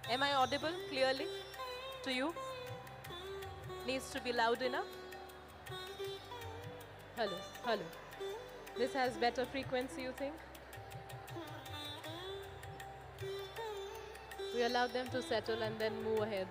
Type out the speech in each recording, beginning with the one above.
Am I audible clearly to you? Needs to be loud enough. Hello, hello. This has better frequency, you think? We allow them to settle and then move ahead.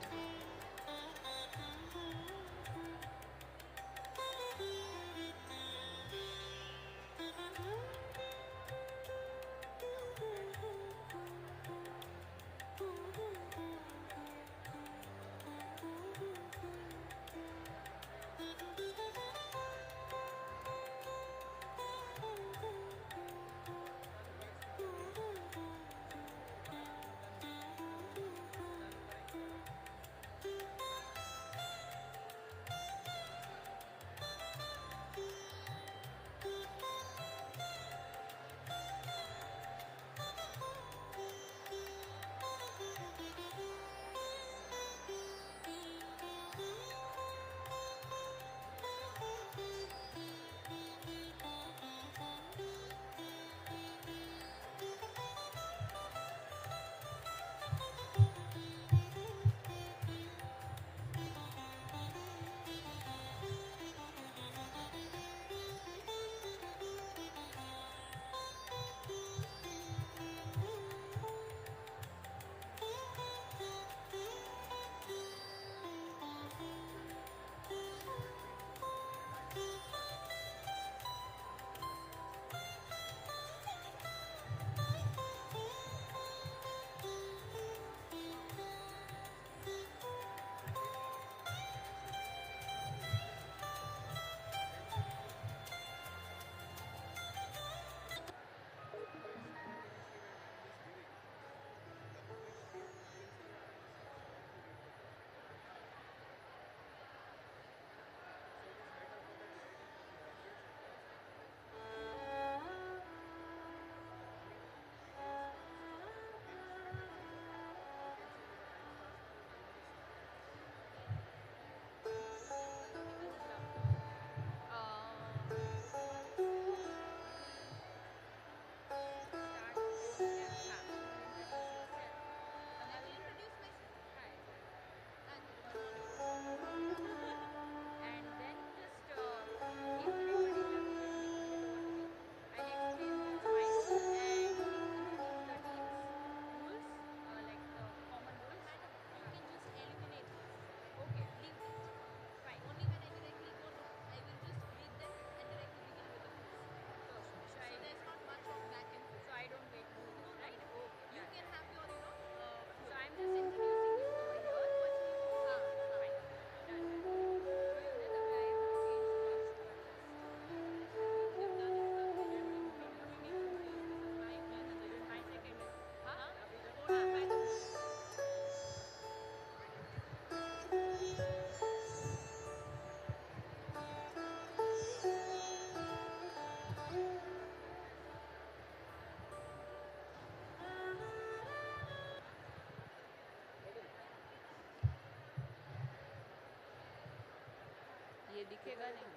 ये दिखेगा नहीं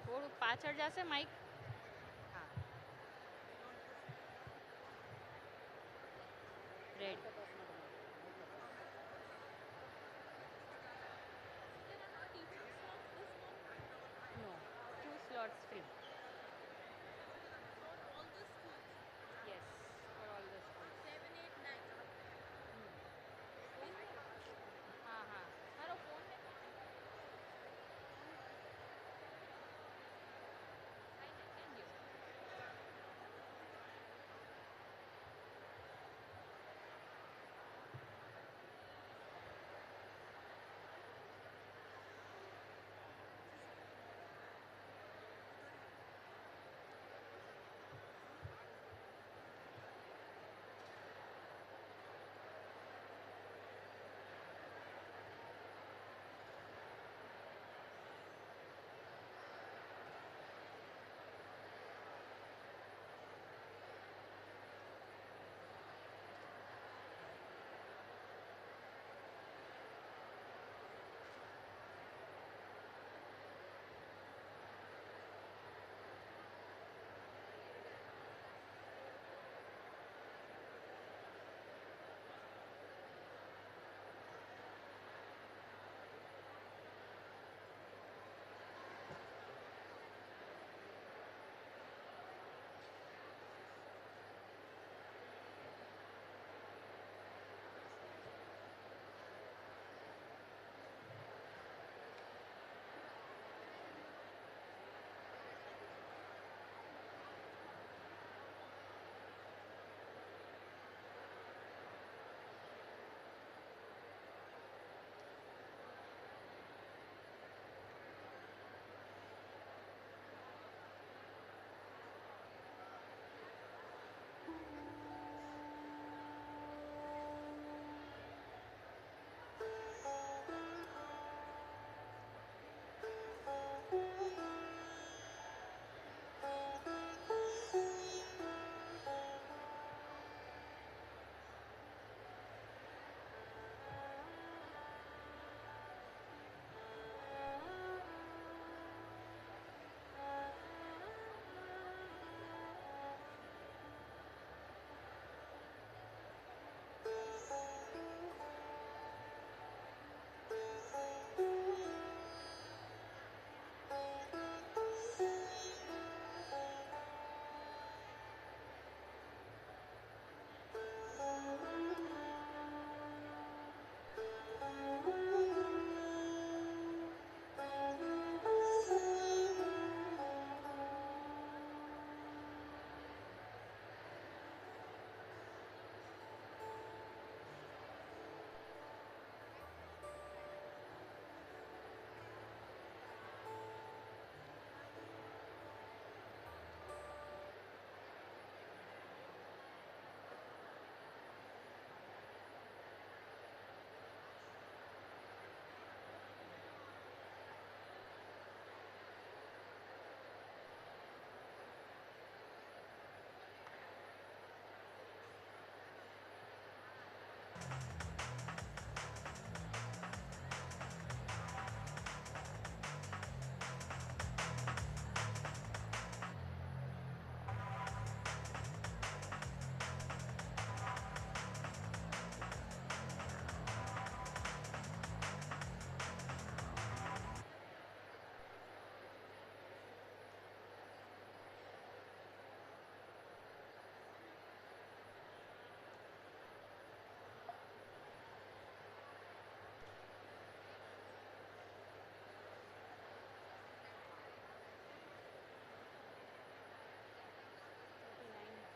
થોડું પાછળ જશે Mike હા red no 2 slots free yes for all the schools હા હા મારો ફોન ને can you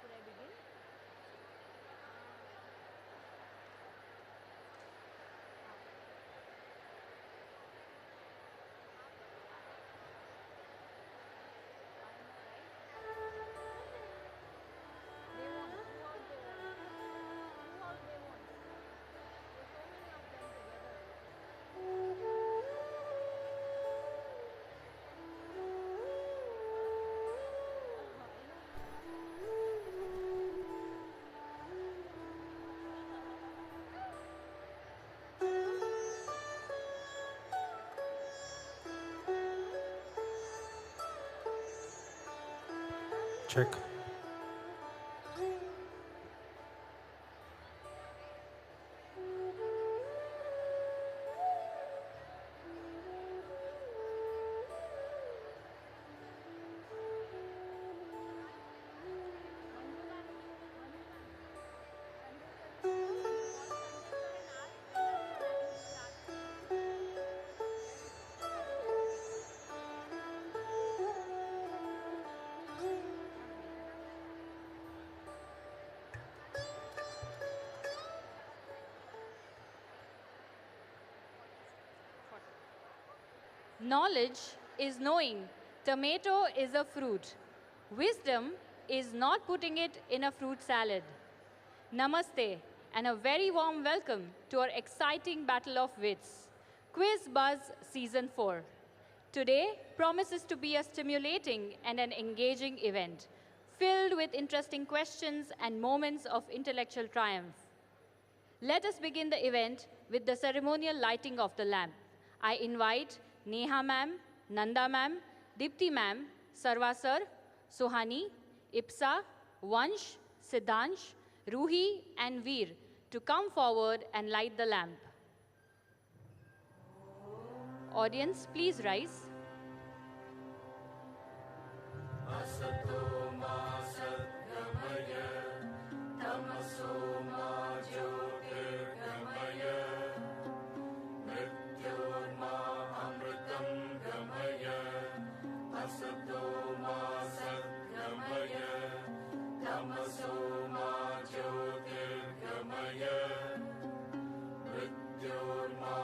Should I begin? They won. Throughout they won. Throughout they won. There's so many of them together. Check. Knowledge is knowing tomato is a fruit. Wisdom is not putting it in a fruit salad. Namaste and a very warm welcome to our exciting Battle of Wits, Quiz Buzz Season 4. Today promises to be a stimulating and an engaging event, filled with interesting questions and moments of intellectual triumph. Let us begin the event with the ceremonial lighting of the lamp. I invite Neha ma'am, Nanda ma'am, Dipti ma'am, Sarva sir, Sohani, Ipsa, Vansh, Siddhansh, Ruhi and Veer to come forward and light the lamp. Audience, please rise. Asato ma satgamaya, tamaso ma jyotirgamaya, mrityorma amritam gamaya. Asato ma satgamaya, tamaso ma jyotirgamaya, mrityorma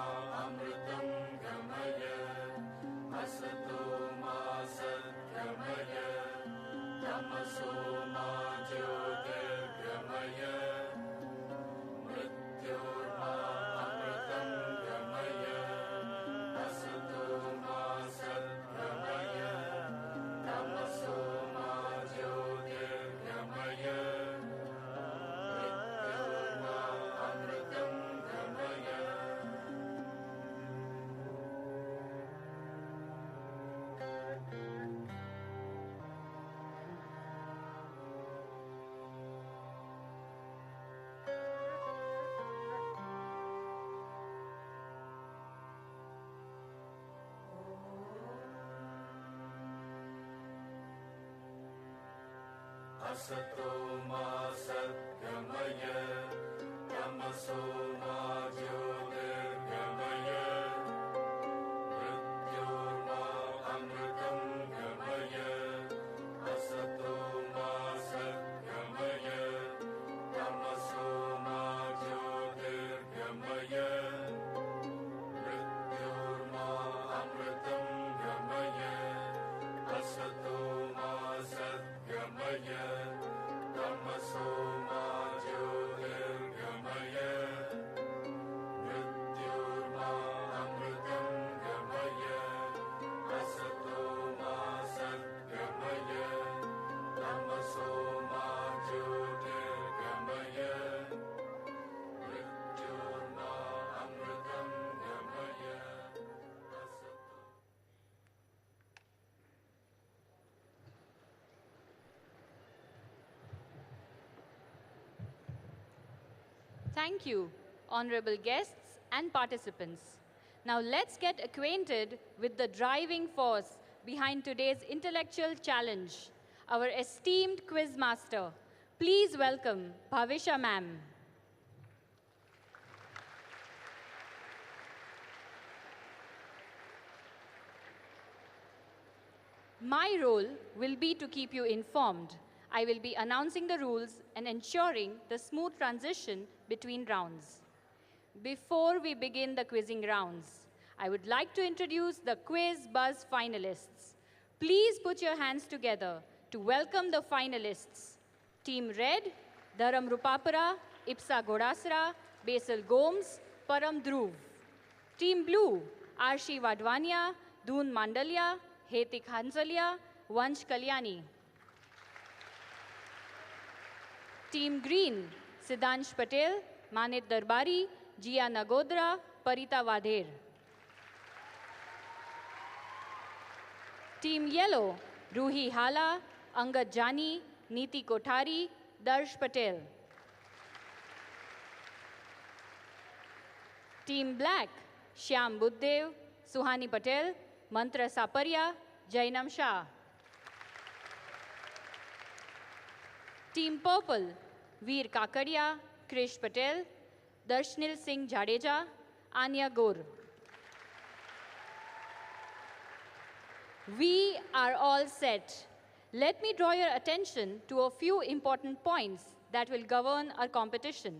amritam gamaya. Asato ma satgamaya, tamaso ma jyotirgamaya. Thank you, honorable guests and participants. Now let's get acquainted with the driving force behind today's intellectual challenge, our esteemed quiz master. Please welcome Bhavisha ma'am. My role will be to keep you informed. I will be announcing the rules and ensuring the smooth transition between rounds. Before we begin the quizzing rounds, I would like to introduce the Quiz Buzz finalists. Please put your hands together to welcome the finalists. Team Red, Dharam Rupapara, Ipsa Godasra, Basil Gomes, Param Dhruv. Team Blue, Arshi Wadwania, Doon Mandalya, Hetik Hansalia, Vansh Kalyani. Team Green, Siddhansh Patel, Manit Darbari, Jia Nagodra, Parita Vadher. Team Yellow, Ruhi Hala, Angad Jani, Neeti Kothari, Darsh Patel. Team Black, Shyam Buddhadev, Suhani Patel, Mantra Saparya, Jainam Shah. Team Purple, Veer Kakaria, Krish Patel, Darshnil Singh Jadeja, Anya Gaur. We are all set. Let me draw your attention to a few important points that will govern our competition.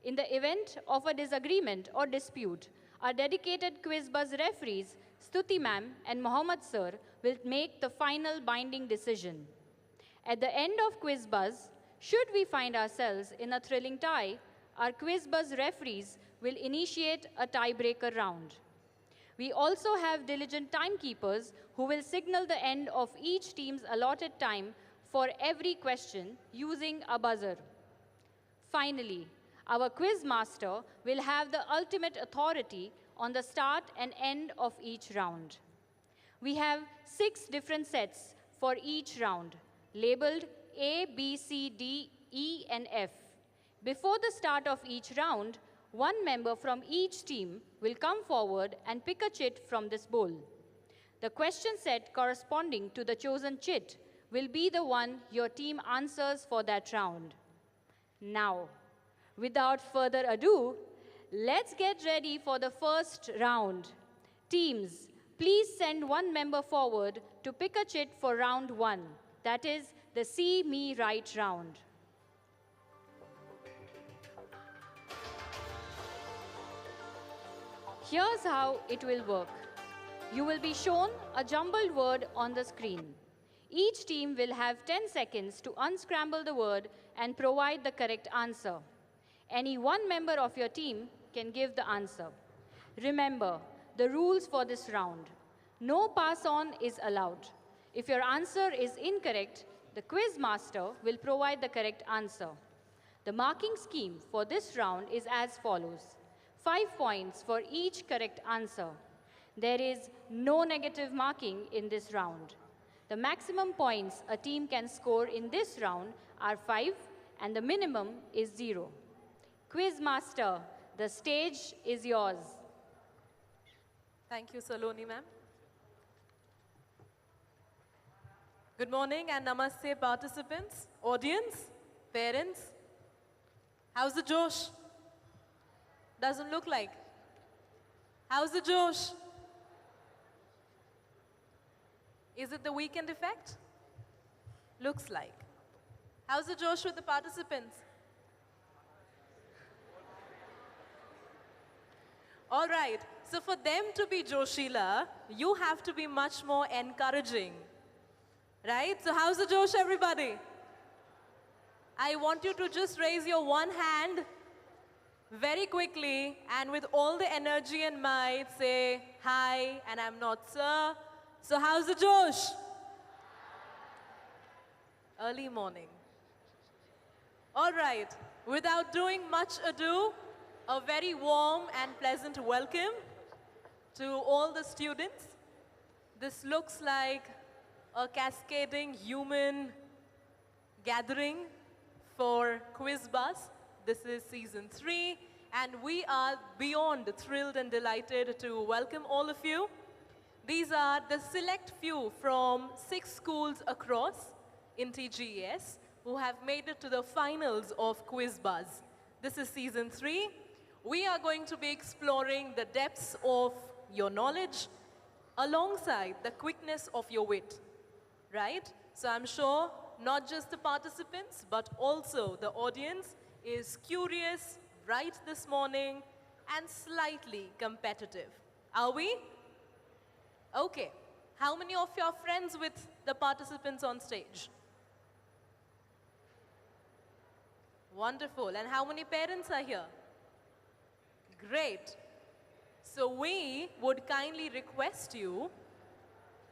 In the event of a disagreement or dispute, our dedicated Quiz Buzz referees, Stuti ma'am and Mohammed sir, will make the final binding decision. At the end of Quiz Buzz, should we find ourselves in a thrilling tie, our Quiz Buzz referees will initiate a tiebreaker round. We also have diligent timekeepers who will signal the end of each team's allotted time for every question using a buzzer. Finally, our quiz master will have the ultimate authority on the start and end of each round. We have 6 different sets for each round, labeled A, B, C, D, E, and F. Before the start of each round, one member from each team will come forward and pick a chit from this bowl. The question set corresponding to the chosen chit will be the one your team answers for that round. Now, without further ado, let's get ready for the first round. Teams, please send one member forward to pick a chit for round 1. That is the See Me Right round. Here's how it will work. You will be shown a jumbled word on the screen. Each team will have 10 seconds to unscramble the word and provide the correct answer. Any one member of your team can give the answer. Remember the rules for this round. No pass-on is allowed. If your answer is incorrect, the quiz master will provide the correct answer. The marking scheme for this round is as follows. 5 points for each correct answer. There is no negative marking in this round. The maximum points a team can score in this round are 5 and the minimum is 0. Quiz master, the stage is yours. Thank you, Saloni ma'am. Good morning and namaste participants, audience, parents. How's the Josh? Doesn't look like. How's the Josh? Is it the weekend effect? Looks like. How's the Josh with the participants? All right, so for them to be Joshila, you have to be much more encouraging. Right? So how's the Josh, everybody? I want you to just raise your one hand very quickly and with all the energy and might say, hi, and I'm not sir. So how's the Josh? Early morning. All right, without doing much ado, a very warm and pleasant welcome to all the students. This looks like a cascading human gathering for Quiz Buzz. This is season 3, and we are beyond thrilled and delighted to welcome all of you. These are the select few from 6 schools across in TGES who have made it to the finals of Quiz Buzz. This is season 3. We are going to be exploring the depths of your knowledge alongside the quickness of your wit, right? So I'm sure not just the participants, but also the audience is curious, bright this morning, and slightly competitive. Are we? Okay. How many of you are friends with the participants on stage? Wonderful. And how many parents are here? Great. So we would kindly request you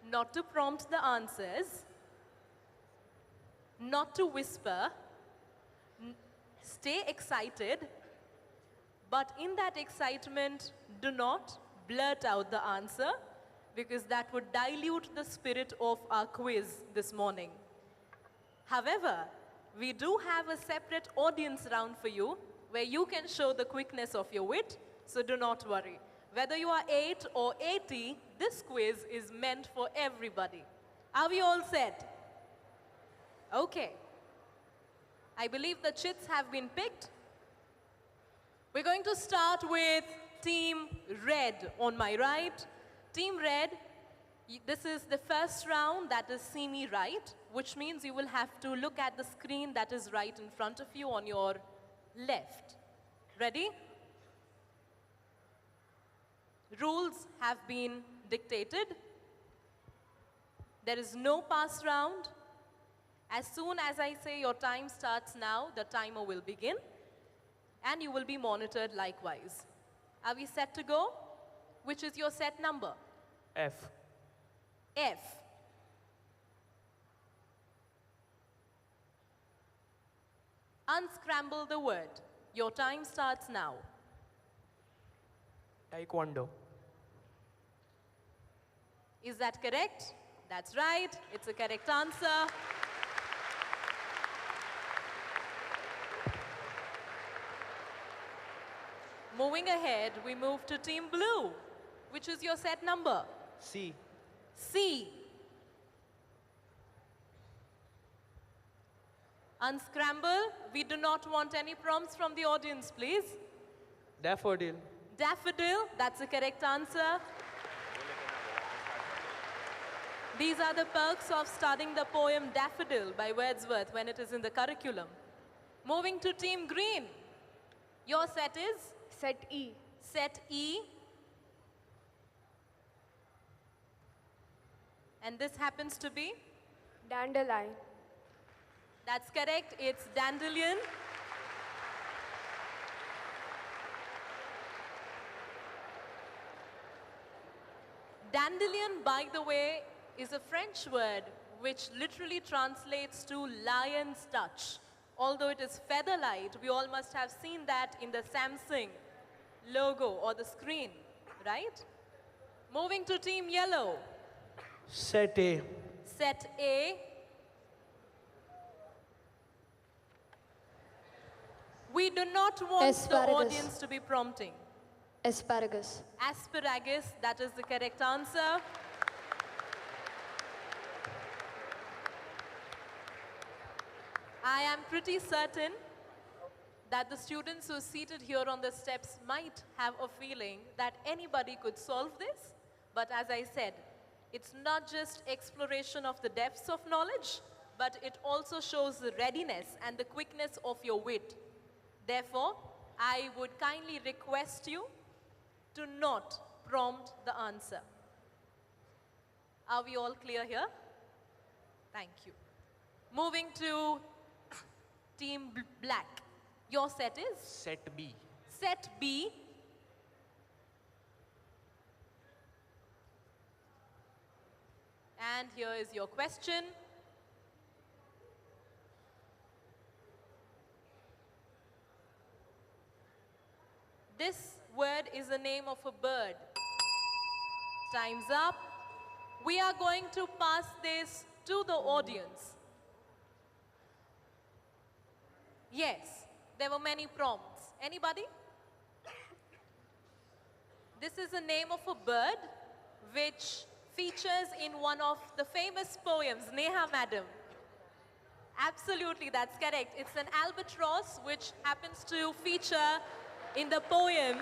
not to prompt the answers, not to whisper, stay excited, but in that excitement, do not blurt out the answer because that would dilute the spirit of our quiz this morning. However, we do have a separate audience round for you where you can show the quickness of your wit, so do not worry. Whether you are 8 or 80, this quiz is meant for everybody. Are we all set? Okay. I believe the chits have been picked. We're going to start with Team Red on my right. Team Red, this is the first round that is see me right, which means you will have to look at the screen that is right in front of you on your left. Ready? Rules have been dictated. There is no pass round. As soon as I say your time starts now, the timer will begin, and you will be monitored likewise. Are we set to go? Which is your set number? F. F. Unscramble the word. Your time starts now. Taekwondo. Is that correct? That's right. It's a correct answer. Moving ahead, we move to Team Blue. Which is your set number? C. C. Unscramble. We do not want any prompts from the audience, please. Daffodil. Daffodil. That's the correct answer. These are the perks of studying the poem Daffodil by Wordsworth when it is in the curriculum. Moving to Team Green. Your set is? Set E. Set E. And this happens to be? Dandelion. That's correct. It's dandelion. Dandelion, by the way, is a French word which literally translates to lion's touch. Although it is feather-light, we all must have seen that in the Samsung logo or the screen, right? Moving to Team Yellow. Set A. Set A. We do not want Asparagus. the audience to be prompting. Asparagus. Asparagus, that is the correct answer. I am pretty certain that the students who are seated here on the steps might have a feeling that anybody could solve this. But as I said, it's not just exploration of the depths of knowledge, but it also shows the readiness and the quickness of your wit. Therefore, I would kindly request you to not prompt the answer. Are we all clear here? Thank you. Moving to Team Black. Your set is? Set B. Set B. And here is your question. This word is the name of a bird. Time's up. We are going to pass this to the audience. Yes, there were many prompts. Anybody? This is the name of a bird which features in one of the famous poems, Neha Madam. Absolutely, that's correct. It's an albatross which happens to feature in the poem.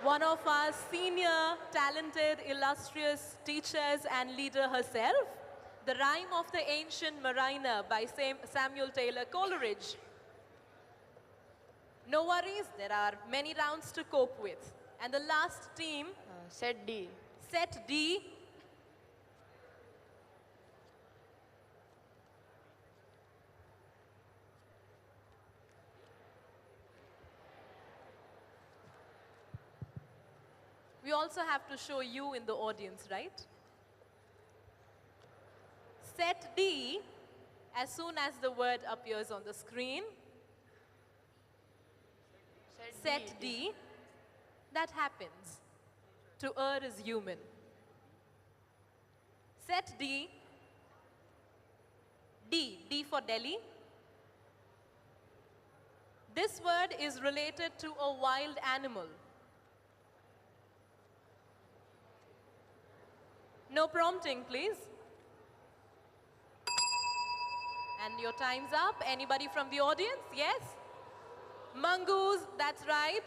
One of our senior, talented, illustrious teachers and leader herself, The Rime of the Ancient Mariner by Samuel Taylor Coleridge. No worries, there are many rounds to cope with. And the last team, Set D. set D. We also have to show you in the audience, right? Set D, as soon as the word appears on the screen, set D, that happens. To err is human. Set D, D for Delhi. This word is related to a wild animal. No prompting, please. And your time's up. Anybody from the audience? Yes? Mongoose, that's right.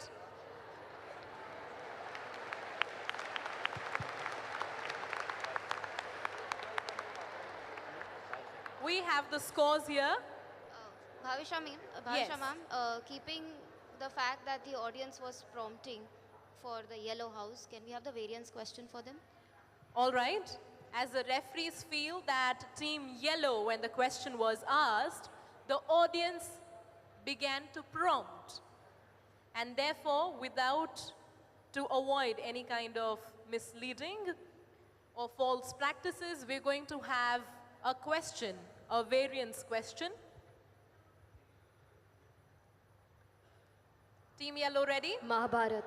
We have the scores here. Bhavisha Yes. ma'am, keeping the fact that the audience was prompting for the yellow house, can we have the variance question for them? All right. As the referees feel that Team Yellow, when the question was asked, the audience began to prompt. And therefore, to avoid any kind of misleading or false practices, we're going to have a question, a variance question. Team Yellow ready? Mahabharat.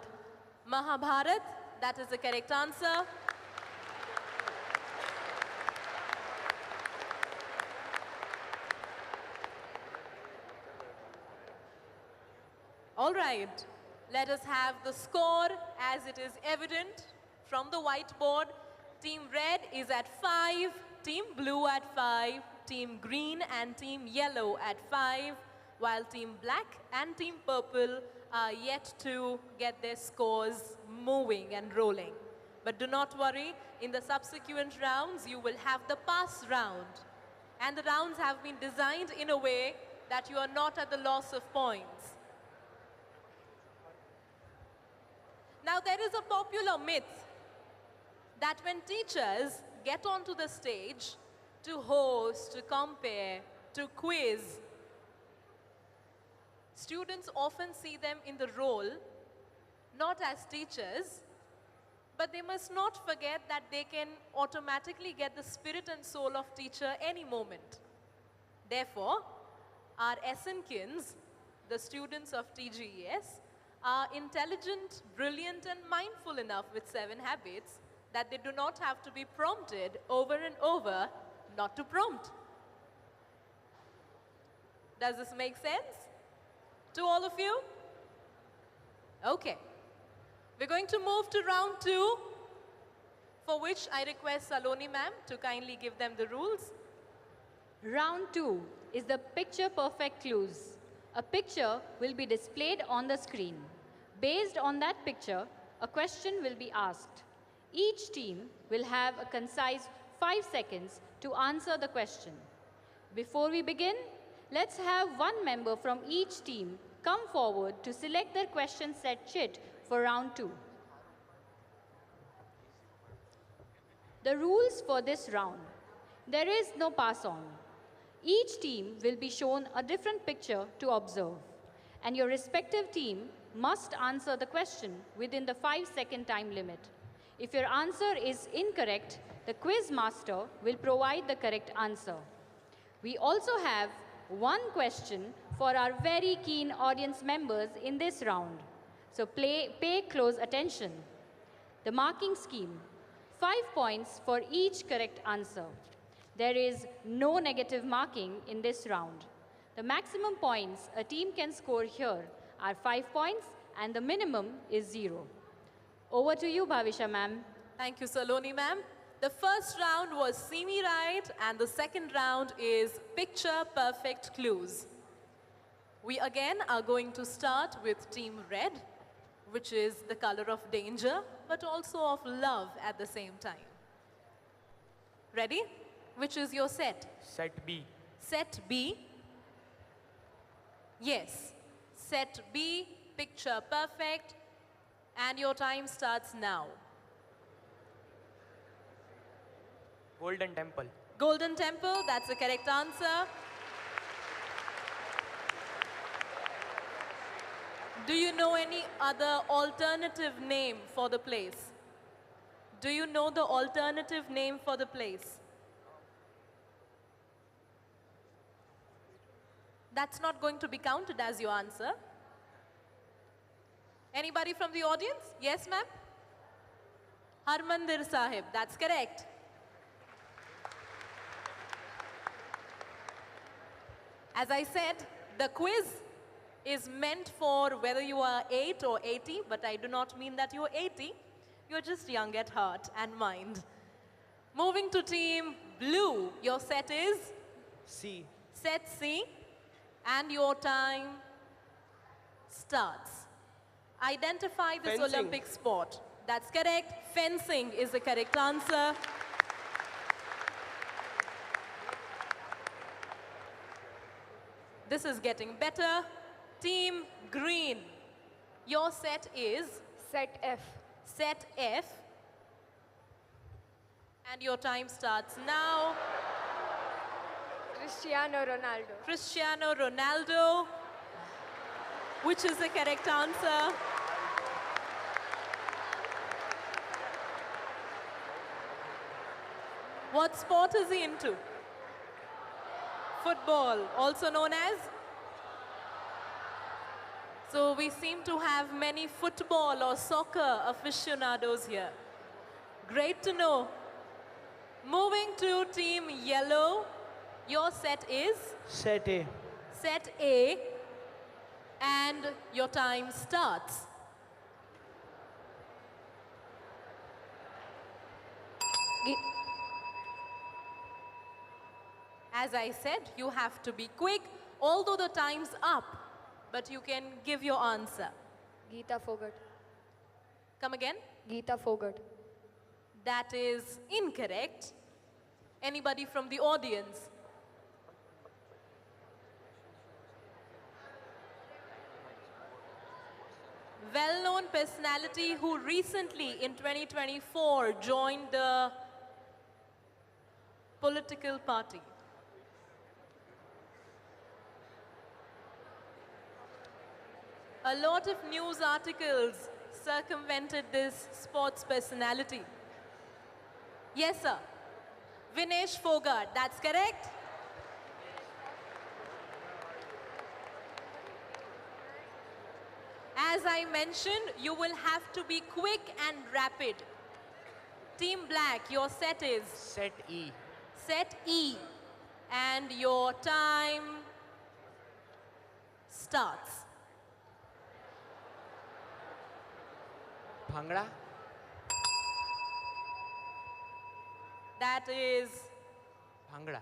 Mahabharat, that is the correct answer. All right, let us have the score as it is evident from the whiteboard. Team Red is at 5, Team Blue at 5, Team Green and Team Yellow at 5, while Team Black and Team Purple are yet to get their scores moving and rolling. But do not worry, in the subsequent rounds, you will have the pass round. And the rounds have been designed in a way that you are not at the loss of points. Now, there is a popular myth that when teachers get onto the stage to host, to compare, to quiz, students often see them in the role not as teachers, but they must not forget that they can automatically get the spirit and soul of teacher any moment. Therefore, our SNKs, the students of TGES, are intelligent, brilliant, and mindful enough with 7 habits that they do not have to be prompted over and over not to prompt. Does this make sense to all of you? Okay. We're going to move to round 2, for which I request Saloni ma'am to kindly give them the rules. Round 2 is the picture perfect clues. A picture will be displayed on the screen. Based on that picture, a question will be asked. Each team will have a concise 5 seconds to answer the question. Before we begin, let's have one member from each team come forward to select their question set sheet for round 2. The rules for this round. There is no pass on. Each team will be shown a different picture to observe, and your respective team must answer the question within the 5-second time limit. If your answer is incorrect, the quiz master will provide the correct answer. We also have one question for our very keen audience members in this round, so pay close attention. The marking scheme: 5 points for each correct answer. There is no negative marking in this round. The maximum points a team can score here are 5 points and the minimum is 0. Over to you, Bhavisha ma'am. Thank you, Saloni ma'am. The first round was See Me Right, and the second round is Picture Perfect Clues. We again are going to start with Team Red, which is the color of danger, but also of love at the same time. Ready? Which is your set? Set B. Set B. Yes. Set B, picture perfect, and your time starts now. Golden Temple. Golden Temple, that's the correct answer. Do you know any other alternative name for the place? Do you know the alternative name for the place? That's not going to be counted as your answer. Anybody from the audience? Yes, ma'am? Harmandir Sahib, that's correct. As I said, the quiz is meant for whether you are 8 or 80, but I do not mean that you're 80. You're just young at heart and mind. Moving to Team Blue, your set is? C. Set C, and your time starts. Identify this Fencing. Olympic sport. That's correct. Fencing is the correct answer. This is getting better. Team Green, your set is? Set F. Set F. And your time starts now. Cristiano Ronaldo. Cristiano Ronaldo, which is the correct answer. What sport is he into? Football, also known as? So we seem to have many football or soccer aficionados here. Great to know. Moving to Team Yellow, your set is? Set A. Set A, and your time starts. As I said, you have to be quick, although the time's up, but you can give your answer. Geeta Fogart. Come again? Geeta Fogart. That is incorrect. Anybody from the audience? Well-known personality who recently in 2024 joined the political party. A lot of news articles circumvented this sports personality. Yes, sir. Vinesh Fogart, that's correct. As I mentioned, you will have to be quick and rapid. Team Black, your set is? Set E. Set E. And your time starts. Bhangra. That is? Bhangra.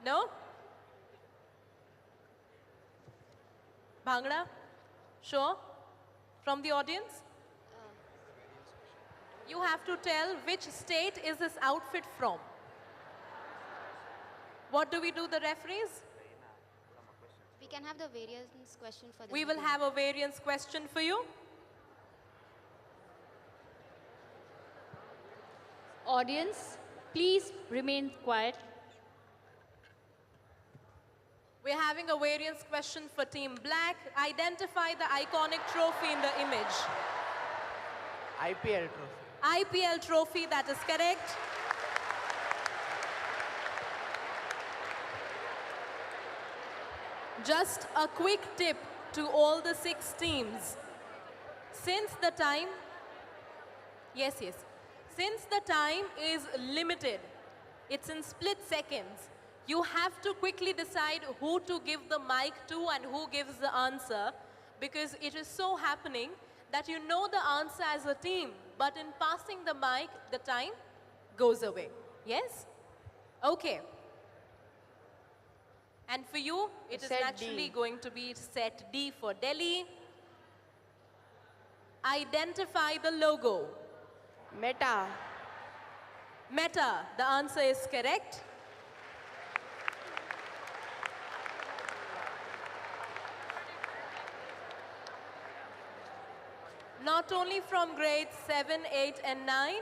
No? Bhangra? Sure? From the audience? You have to tell which state is this outfit from. What do we do, the referees? We can have the variance question for the We will have a variance question for you. Audience, please remain quiet. We're having a variance question for Team Black. Identify the iconic trophy in the image. IPL trophy. IPL trophy, that is correct. Just a quick tip to all the 6 teams. Since the time, yes, since the time is limited, It's in split seconds. You have to quickly decide who to give the mic to and who gives the answer, because it is so happening that you know the answer as a team, but in passing the mic, the time goes away. Yes? Okay. And for you, it is Set naturally D. going to be set D for Delhi. Identify the logo. Meta. Meta, the answer is correct. Not only from grades 7, 8, and 9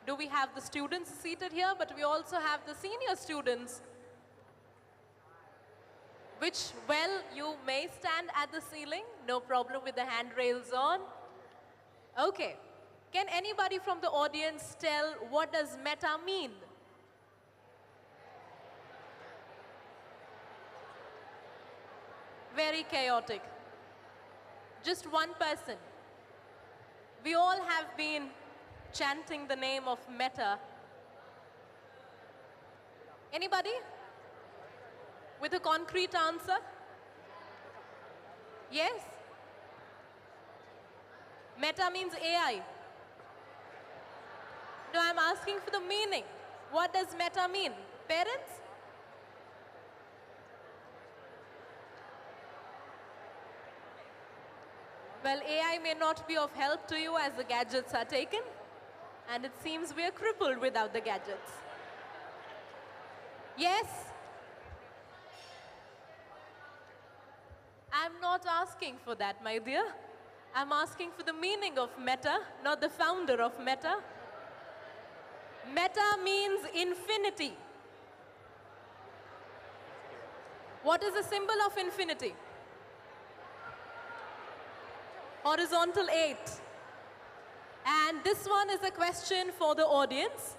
do we have the students seated here, but we also have the senior students, which, well, you may stand at the ceiling, no problem with the handrails on. Okay. Can anybody from the audience tell what does meta mean? Very chaotic. Just one person. We all have been chanting the name of meta. Anybody? With a concrete answer? Yes? Meta means AI. No, I'm asking for the meaning. What does meta mean? Parents? Well, AI may not be of help to you as the gadgets are taken, and it seems we are crippled without the gadgets. Yes? I'm not asking for that, my dear. I'm asking for the meaning of meta, not the founder of meta. Meta means infinity. What is the symbol of infinity? Horizontal 8. And this one is a question for the audience.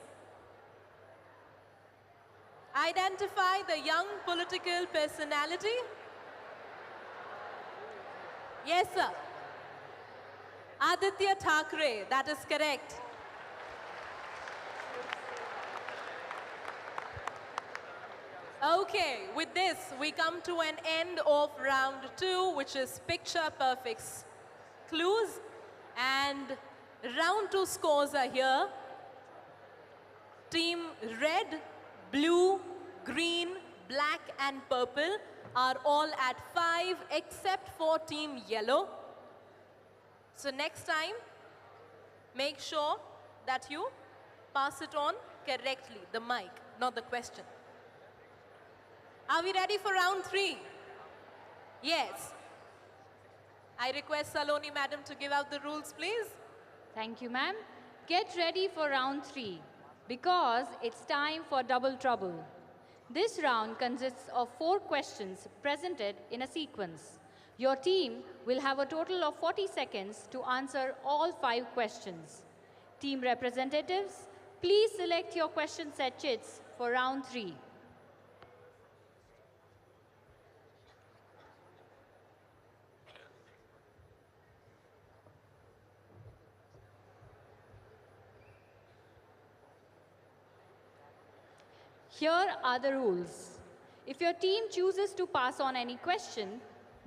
Identify the young political personality. Yes, sir. Aditya Thackeray, that is correct. Okay, with this, we come to an end of round 2, which is picture perfect clues. And round 2 scores are here. Team red, blue, green, black, and purple are all at 5, except for team yellow. So next time, make sure that you pass it on correctly, the mic, not the question. Are we ready for round 3? Yes. I request Saloni madam to give out the rules, please. Thank you, ma'am. Get ready for round 3 because it's time for double trouble. This round consists of 4 questions presented in a sequence. Your team will have a total of 40 seconds to answer all 5 questions. Team representatives, please select your question set chits for round 3. Here are the rules. If your team chooses to pass on any question,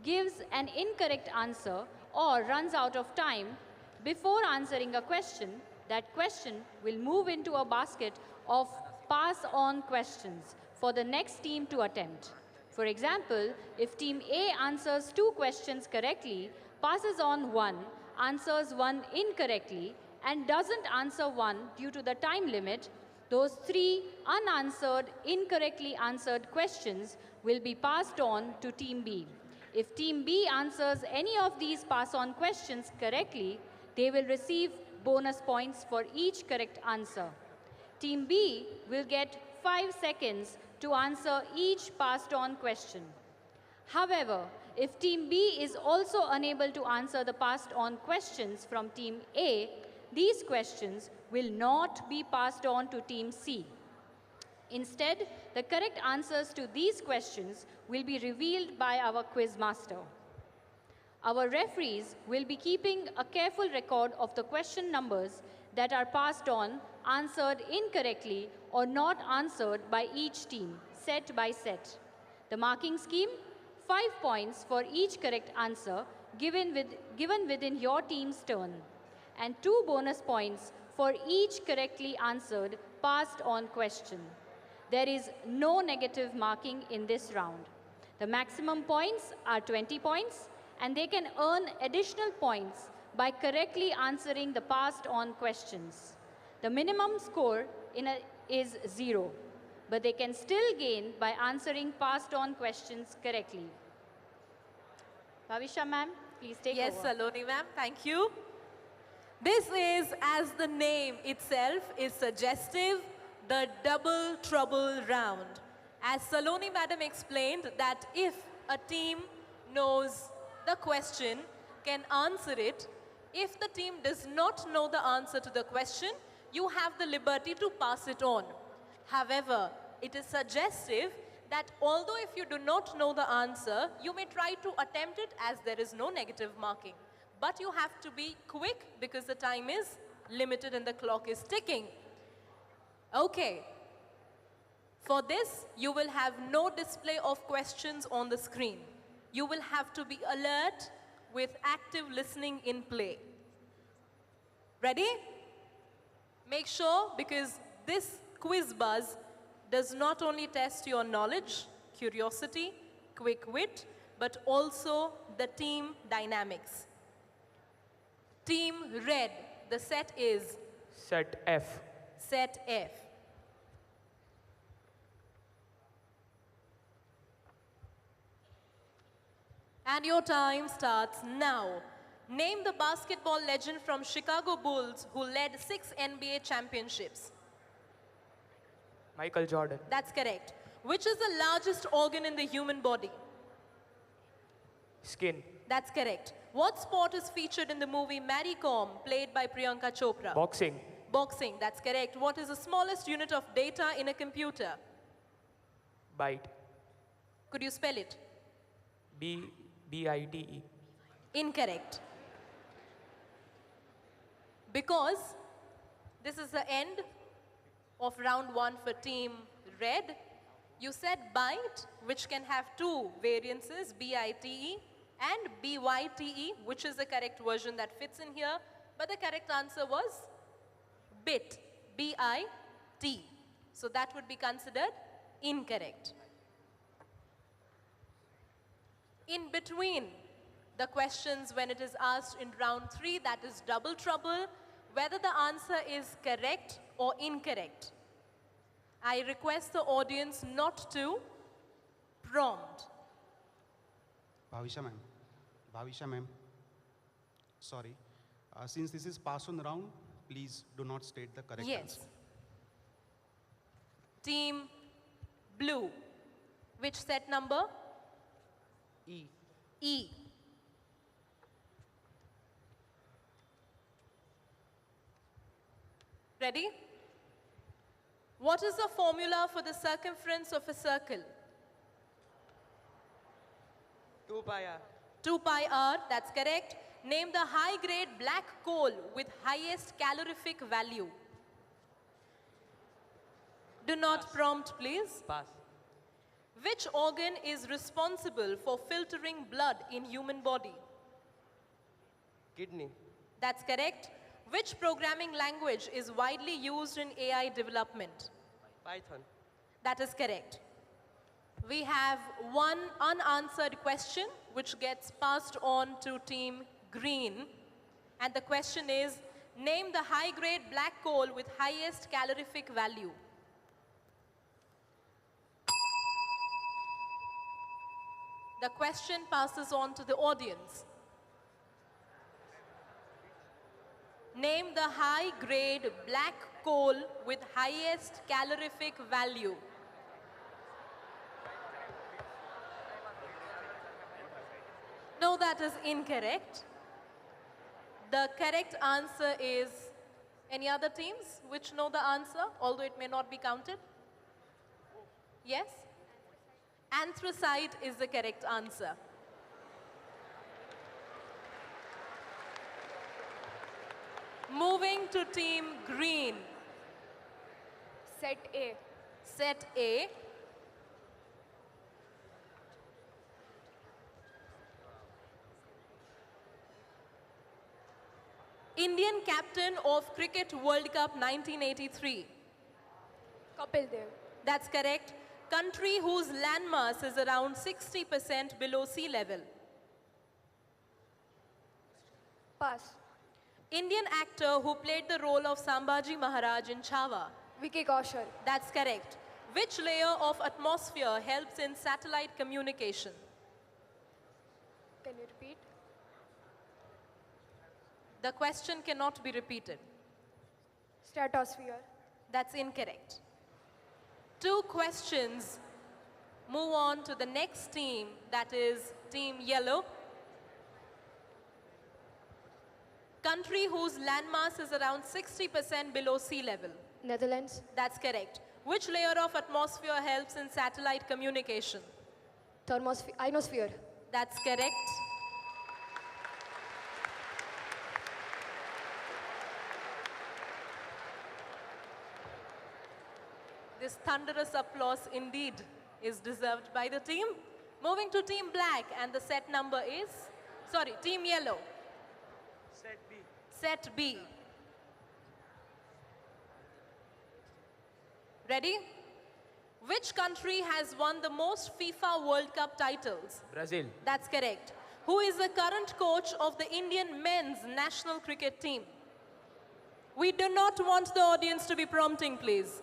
gives an incorrect answer, or runs out of time before answering a question, that question will move into a basket of pass-on questions for the next team to attempt. For example, if Team A answers 2 questions correctly, passes on 1, answers 1 incorrectly, and doesn't answer 1 due to the time limit, those 3 unanswered, incorrectly answered questions will be passed on to Team B. If Team B answers any of these pass-on questions correctly, they will receive bonus points for each correct answer. Team B will get 5 seconds to answer each passed-on question. However, if Team B is also unable to answer the passed-on questions from Team A, these questions will not be passed on to Team C. Instead, the correct answers to these questions will be revealed by our quiz master. Our referees will be keeping a careful record of the question numbers that are passed on, answered incorrectly, or not answered by each team, set by set. The marking scheme, 5 points for each correct answer given within your team's turn, and 2 bonus points for each correctly answered passed on question. There is no negative marking in this round. The maximum points are 20 points, and they can earn additional points by correctly answering the passed on questions. The minimum score is 0, but they can still gain by answering passed on questions correctly. Bhavisha ma'am, please take Yes, over. Saloni ma'am, thank you. This is, as the name itself is suggestive, the double trouble round. As Saloni madam explained that if a team knows the question, can answer it, if the team does not know the answer to the question, you have the liberty to pass it on. However, it is suggestive that although if you do not know the answer, you may try to attempt it as there is no negative marking. But you have to be quick because the time is limited and the clock is ticking. Okay. For this, you will have no display of questions on the screen. You will have to be alert with active listening in play. Ready? Make sure, because this quiz buzz does not only test your knowledge, curiosity, quick wit, but also the team dynamics. Team red, the set is? Set F. Set F. And your time starts now. Name the basketball legend from Chicago Bulls who led 6 NBA championships. Michael Jordan. That's correct. Which is the largest organ in the human body? Skin. That's correct. What sport is featured in the movie Mary Kom, played by Priyanka Chopra? Boxing. Boxing, that's correct. What is the smallest unit of data in a computer? Byte. Could you spell it? B-I-T-E. Incorrect. Because this is the end of round 1 for team red. You said byte, which can have 2 variances, B-I-T-E and B-Y-T-E, which is the correct version that fits in here. But the correct answer was bit, B-I-T. So that would be considered incorrect. In between the questions when it is asked in round 3, that is double trouble, whether the answer is correct or incorrect, I request the audience not to prompt. Bhavisha ma'am, sorry. Since this is pass on round, please do not state the correct Yes. answer. Team blue, which set number? E. E. Ready? What is the formula for the circumference of a circle? 2 pi r. 2 pi r, that's correct. Name the high-grade black coal with highest calorific value. Do not prompt, please. Pass. Which organ is responsible for filtering blood in human body? Kidney. That's correct. Which programming language is widely used in AI development? Python. That is correct. We have one unanswered question which gets passed on to team green. And the question is, name the high-grade black coal with highest calorific value. The question passes on to the audience. Name the high-grade black coal with highest calorific value. No, that is incorrect. The correct answer is, any other teams which know the answer, although it may not be counted? Yes? Anthracite is the correct answer. Moving to team green. Set A. Set A. Indian captain of Cricket World Cup 1983. Kapil Dev. That's correct. Country whose landmass is around 60% below sea level. Pass. Indian actor who played the role of Sambhaji Maharaj in Chhawa. Vicky Kaushal. That's correct. Which layer of atmosphere helps in satellite communication? Can you repeat? The question cannot be repeated. Stratosphere. That's incorrect. 2 questions. Move on to the next team, that is Team Yellow. Country whose landmass is around 60% below sea level. Netherlands. That's correct. Which layer of atmosphere helps in satellite communication? Thermosphere. Ionosphere. That's correct. This thunderous applause indeed is deserved by the team. Moving to Team Black, and the set number is, sorry, Team Yellow. Set B. Set B. Ready? Which country has won the most FIFA World Cup titles? Brazil. That's correct. Who is the current coach of the Indian men's national cricket team? We do not want the audience to be prompting, please.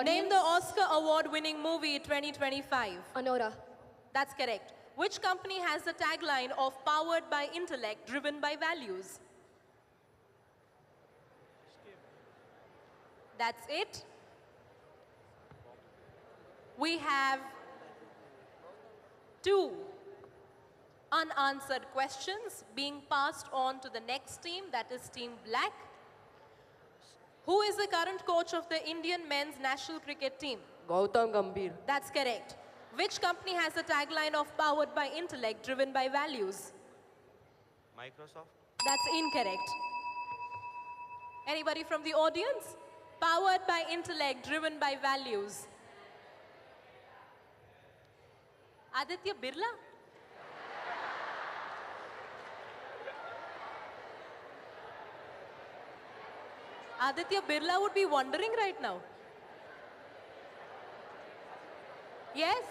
Name the Oscar award-winning movie 2025. Anora. That's correct. Which company has the tagline of powered by intellect, driven by values? That's it. We have 2 unanswered questions being passed on to the next team, that is Team Black. Who is the current coach of the Indian men's national cricket team? Gautam Gambhir. That's correct. Which company has the tagline of powered by intellect, driven by values? Microsoft. That's incorrect. Anybody from the audience? Powered by intellect, driven by values. Aditya Birla? Aditya Birla would be wondering right now. Yes?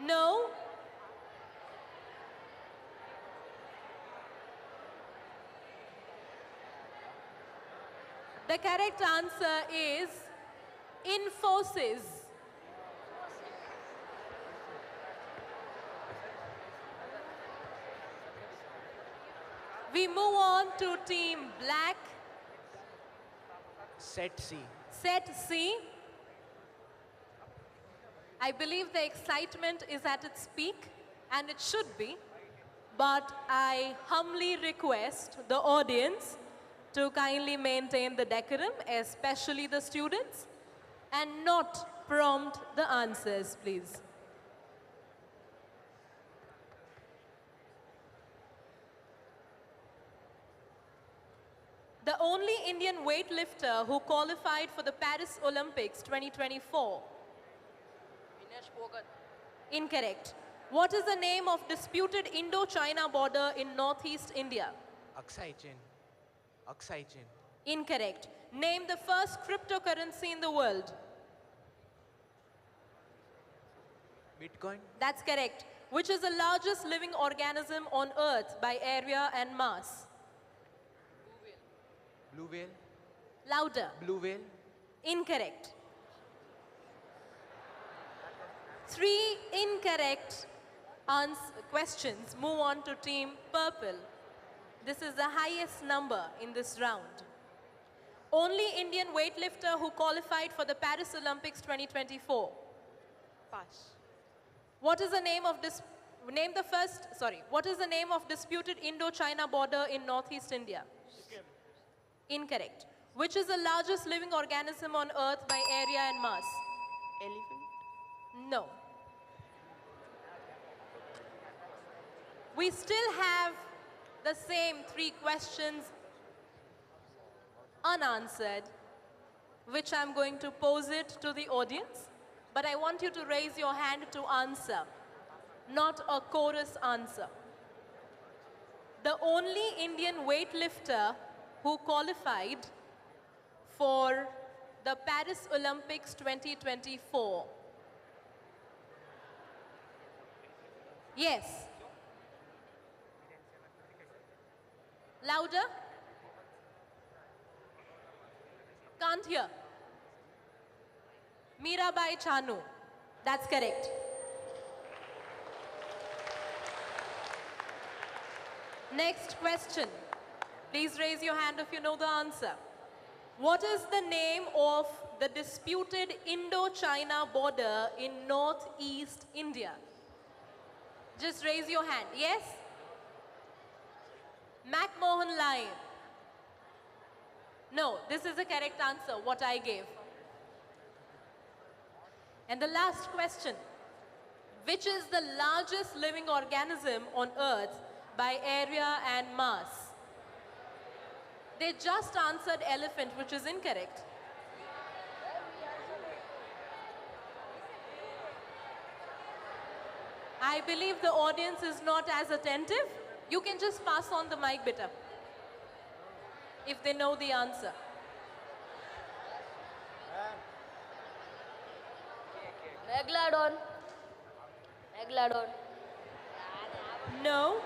No? The correct answer is Infosys. We move on to Team Black. Set C. Set C. I believe the excitement is at its peak, and it should be. But I humbly request the audience to kindly maintain the decorum, especially the students, and not prompt the answers, please. The only Indian weightlifter who qualified for the Paris Olympics 2024. Incorrect. What is the name of disputed Indo-China border in northeast India? Aksai Chin. Aksai Chin. Incorrect. Name the first cryptocurrency in the world. Bitcoin. That's correct. Which is the largest living organism on Earth by area and mass? Blue whale. Louder. Blue whale. Incorrect. 3 incorrect questions. Move on to Team Purple. This is the highest number in this round. Only Indian weightlifter who qualified for the Paris Olympics 2024. Pass. What is the name of what is the name of disputed Indo-China border in northeast India? Incorrect. Which is the largest living organism on Earth by area and mass? Elephant. No. We still have the same 3 questions unanswered, which I'm going to pose it to the audience, but I want you to raise your hand to answer, not a chorus answer. The only Indian weightlifter who qualified for the Paris Olympics 2024. Yes. Louder? Can't hear. Mirabai Chanu. That's correct. Next question. Please raise your hand if you know the answer. What is the name of the disputed Indo-China border in northeast India? Just raise your hand. Yes? McMahon Line. No, this is the correct answer, what I gave. And the last question. Which is the largest living organism on Earth by area and mass? They just answered elephant, which is incorrect. I believe the audience is not as attentive. You can just pass on the mic, beta, if they know the answer. Megalodon. Megalodon. No.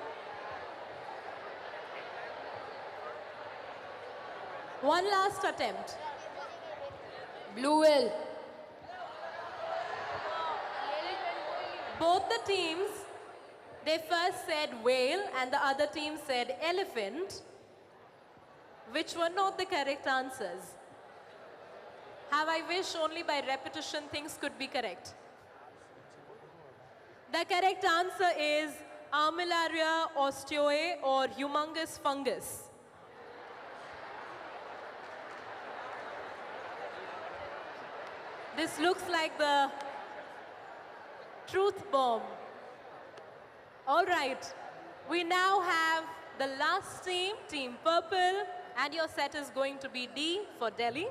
One last attempt. Blue whale. Both the teams, they first said whale and the other team said elephant, which were not the correct answers. How I wish only by repetition things could be correct. The correct answer is Armillaria osteoe or humongous fungus. This looks like the truth bomb. All right, we now have the last team, Team Purple, and your set is going to be D for Delhi.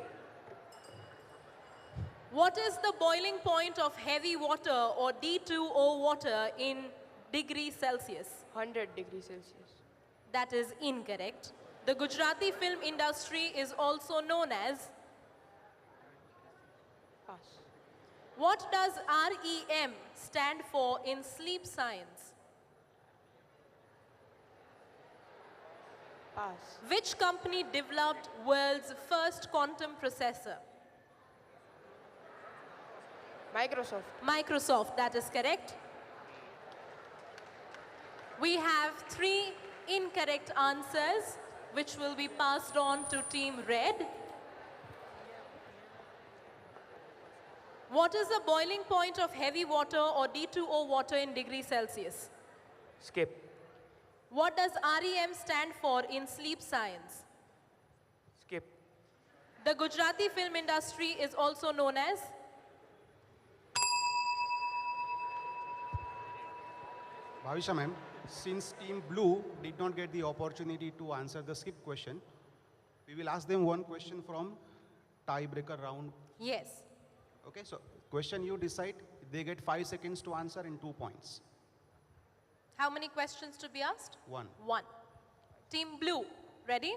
What is the boiling point of heavy water or D2O water in degrees Celsius? 100 degrees Celsius. That is incorrect. The Gujarati film industry is also known as? Pass. What does REM stand for in sleep science? Pass. Which company developed world's first quantum processor? Microsoft. Microsoft, that is correct. We have 3 incorrect answers, which will be passed on to Team Red. What is the boiling point of heavy water or D2O water in degrees Celsius? Skip. What does REM stand for in sleep science? Skip. The Gujarati film industry is also known as? Bhavisha ma'am, since Team Blue did not get the opportunity to answer the skip question, we will ask them one question from tiebreaker round. Yes. Okay, so question you decide, they get 5 seconds to answer and 2 points. How many questions to be asked? 1. 1. Team Blue, ready?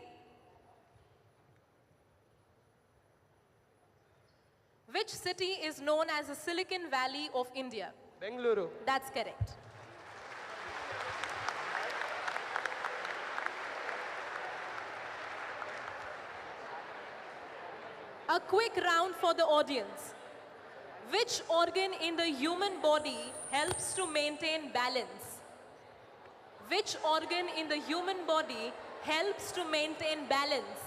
Which city is known as the Silicon Valley of India? Bengaluru. That's correct. A quick round for the audience. Which organ in the human body helps to maintain balance? Which organ in the human body helps to maintain balance?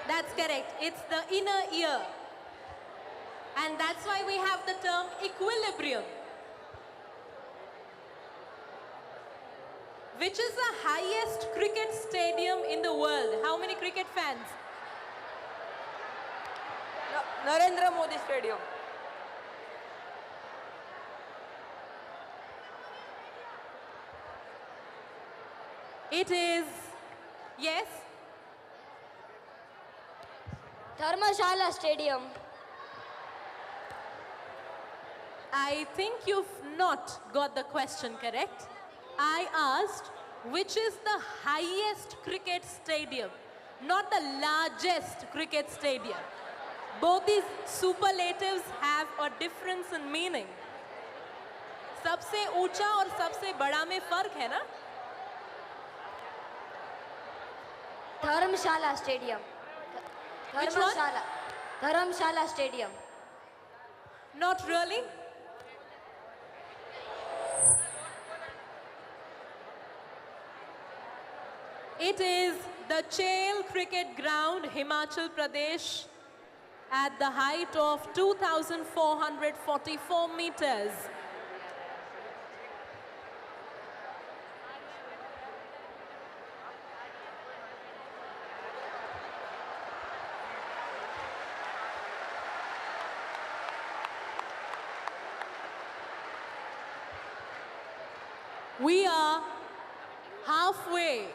That's correct. It's the inner ear. And that's why we have the term equilibrium. Which is the highest cricket stadium in the world? How many cricket fans? Narendra Modi Stadium. It is, yes, Dharmashala Stadium. I think you've not got the question correct. I asked, which is the highest cricket stadium, not the largest cricket stadium. Both these superlatives have a difference in meaning. सबसे ऊंचा और सबसे बड़ा में फर्क है ना? Dharmashala Stadium. Which one? Dharamshala Stadium. Not really. It is the Chail Cricket Ground, Himachal Pradesh, at the height of 2,444 meters. We are halfway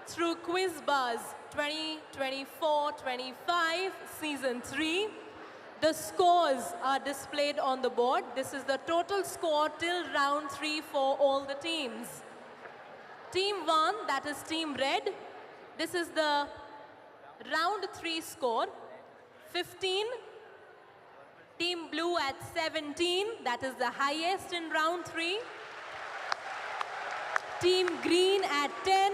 through Quiz Buzz 2024-25 Season 3. The scores are displayed on the board. This is the total score till round 3 for all the teams. Team 1, that is Team Red. This is the round 3 score, 15. Team Blue at 17, that is the highest in round 3. Team Green at 10,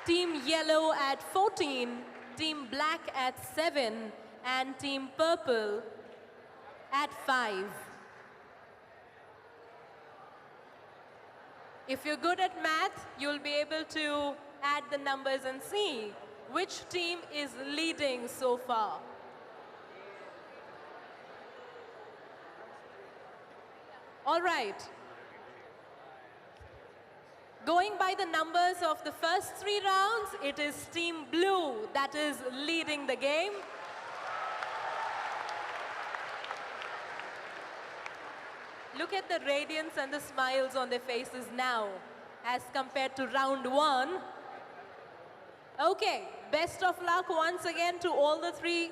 Team Yellow at 14, Team Black at 7, and Team Purple at 5. If you're good at math, you'll be able to add the numbers and see which team is leading so far. All right. Going by the numbers of the first 3 rounds, it is Team Blue that is leading the game. Look at the radiance and the smiles on their faces now as compared to round 1. Okay, best of luck once again to all the 6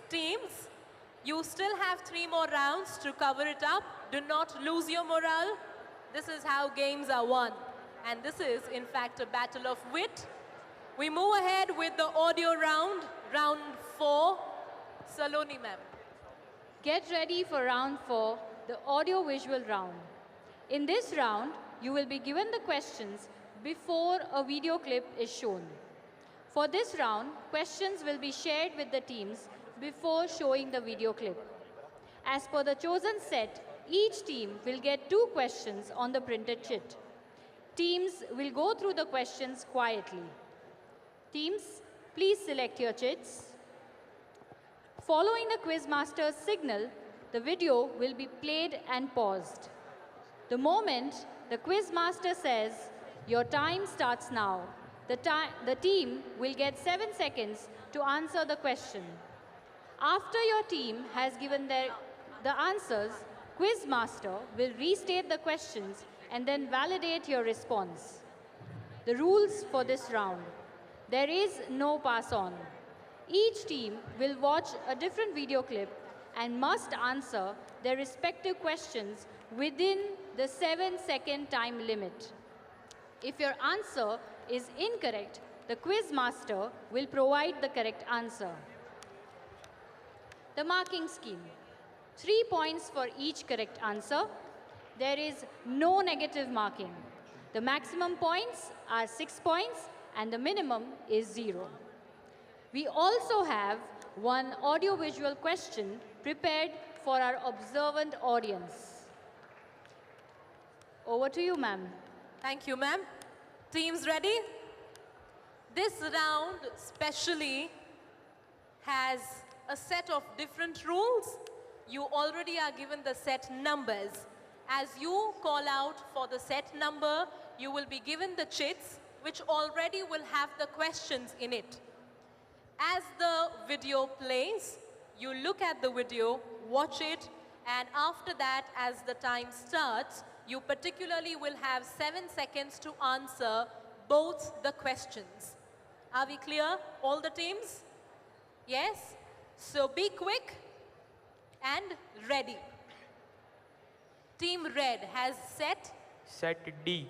teams. You still have 3 more rounds to cover it up. Do not lose your morale. This is how games are won. And this is, in fact, a battle of wit. We move ahead with the audio round, round 4. Saloni ma'am. Get ready for round 4, the audio-visual round. In this round, you will be given the questions before a video clip is shown. For this round, questions will be shared with the teams before showing the video clip. As per the chosen set, each team will get 2 questions on the printed chit. Teams will go through the questions quietly. Teams, please select your chits. Following the quizmaster's signal, the video will be played and paused. The moment the quizmaster says, "Your time starts now," the team will get 7 seconds to answer the question. After your team has given the answers, Quizmaster will restate the questions and then validate your response. The rules for this round. There is no pass on. Each team will watch a different video clip and must answer their respective questions within the 7-second time limit. If your answer is incorrect, the Quizmaster will provide the correct answer. The marking scheme. 3 points for each correct answer. There is no negative marking. The maximum points are 6 points and the minimum is 0. We also have one audio-visual question prepared for our observant audience. Over to you, ma'am. Thank you, ma'am. Teams ready? This round specially has a set of different rules. You already are given the set numbers. As you call out for the set number, you will be given the chits, which already will have the questions in it. As the video plays, you look at the video, watch it, and after that, as the time starts, you particularly will have 7 seconds to answer both the questions. Are we clear, all the teams? Yes? So be quick and ready. Team Red has set Set D.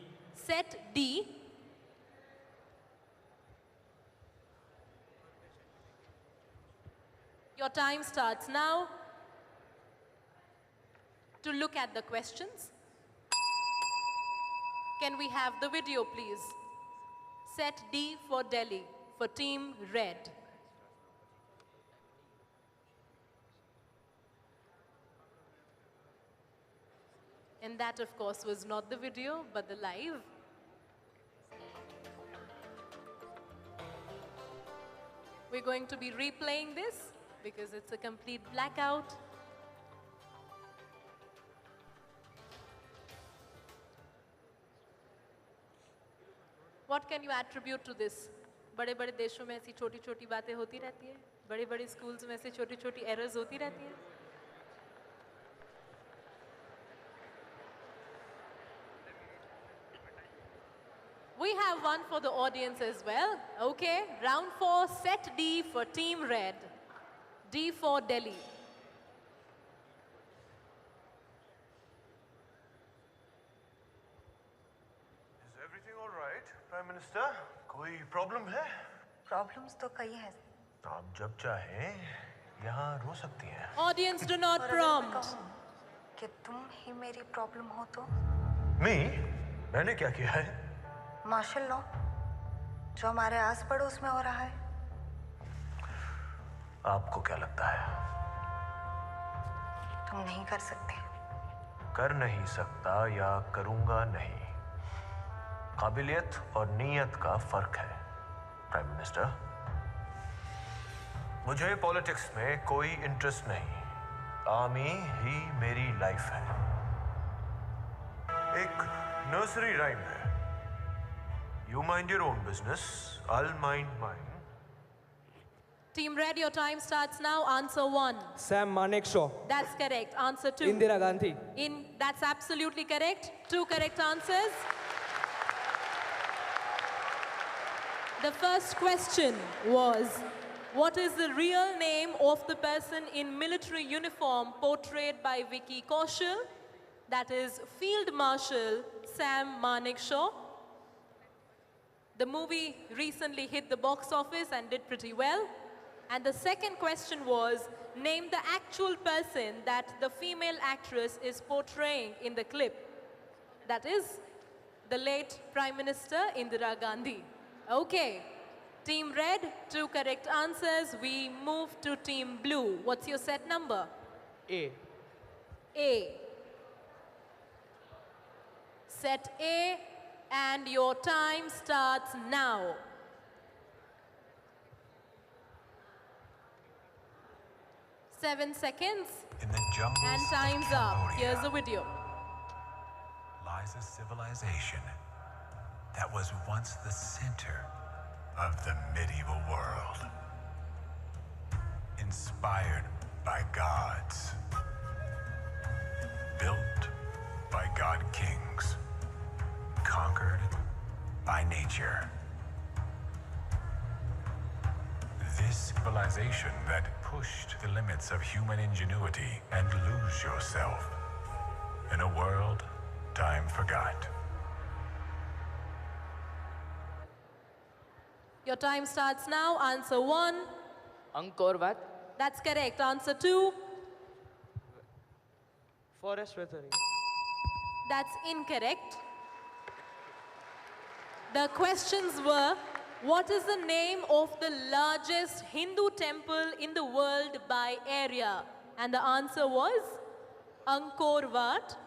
D. Your time starts now. To look at the questions. Can we have the video, please? Set D for Delhi, for Team Red. And that, of course, was not the video, but the live. We're going to be replaying this because it's a complete blackout. What can you attribute to this? बड़े-बड़े देशों में ऐसी छोटी-छोटी बातें होती रहती है, बड़े-बड़े स्कूल्स में ऐसी छोटी-छोटी एरर्स होती रहती है. We have one for the audience as well. Okay, round 4, set D for Team Red. D for Delhi. Is everything all right, Prime Minister? कोई प्रॉब्लम है? प्रॉब्लम्स तो कई हैं। आप जब चाहें यहाँ रो सकती हैं। Audience, do not और अगर मैं prompt. कहूं कि तुम ही मेरी प्रॉब्लम हो तो मैंने क्या किया है? मार्शल लॉ जो हमारे आस पड़ोस में हो रहा है। आपको क्या लगता है? तुम नहीं कर सकते। कर नहीं सकता या करूंगा नहीं। काबिलियत और नीयत का फर्क है, प्राइम मिनिस्टर। मुझे पॉलिटिक्स में कोई इंटरेस्ट नहीं। आर्मी ही मेरी लाइफ है। एक नर्सरी राइम है। You mind your own business, I'll mind mine. Team Red, your time starts now. Answer 1. Sam Manekshaw. That's correct. Answer 2. Indira Gandhi. That's absolutely correct. 2 correct answers. The first question was, what is the real name of the person in military uniform portrayed by Vicky Kaushal? That is Field Marshal Sam Manekshaw. The movie recently hit the box office and did pretty well. And the second question was, name the actual person that the female actress is portraying in the clip. That is the late Prime Minister Indira Gandhi. Okay, Team Red, 2 correct answers. We move to Team Blue. What's your set number? A. A. Set A, and your time starts now. Seven seconds, In the jungles and of time's up. Cambodia Here's the video. lies a civilization that was once the center of the medieval world. Inspired by gods. Built by god kings. Conquered by nature. This civilization that pushed the limits of human ingenuity and lose yourself in a world time forgot. Your time starts now. Answer 1. Angkor Wat. That's correct. Answer 2. Forest weathering. That's incorrect. The questions were, what is the name of the largest Hindu temple in the world by area? And the answer was Angkor Wat.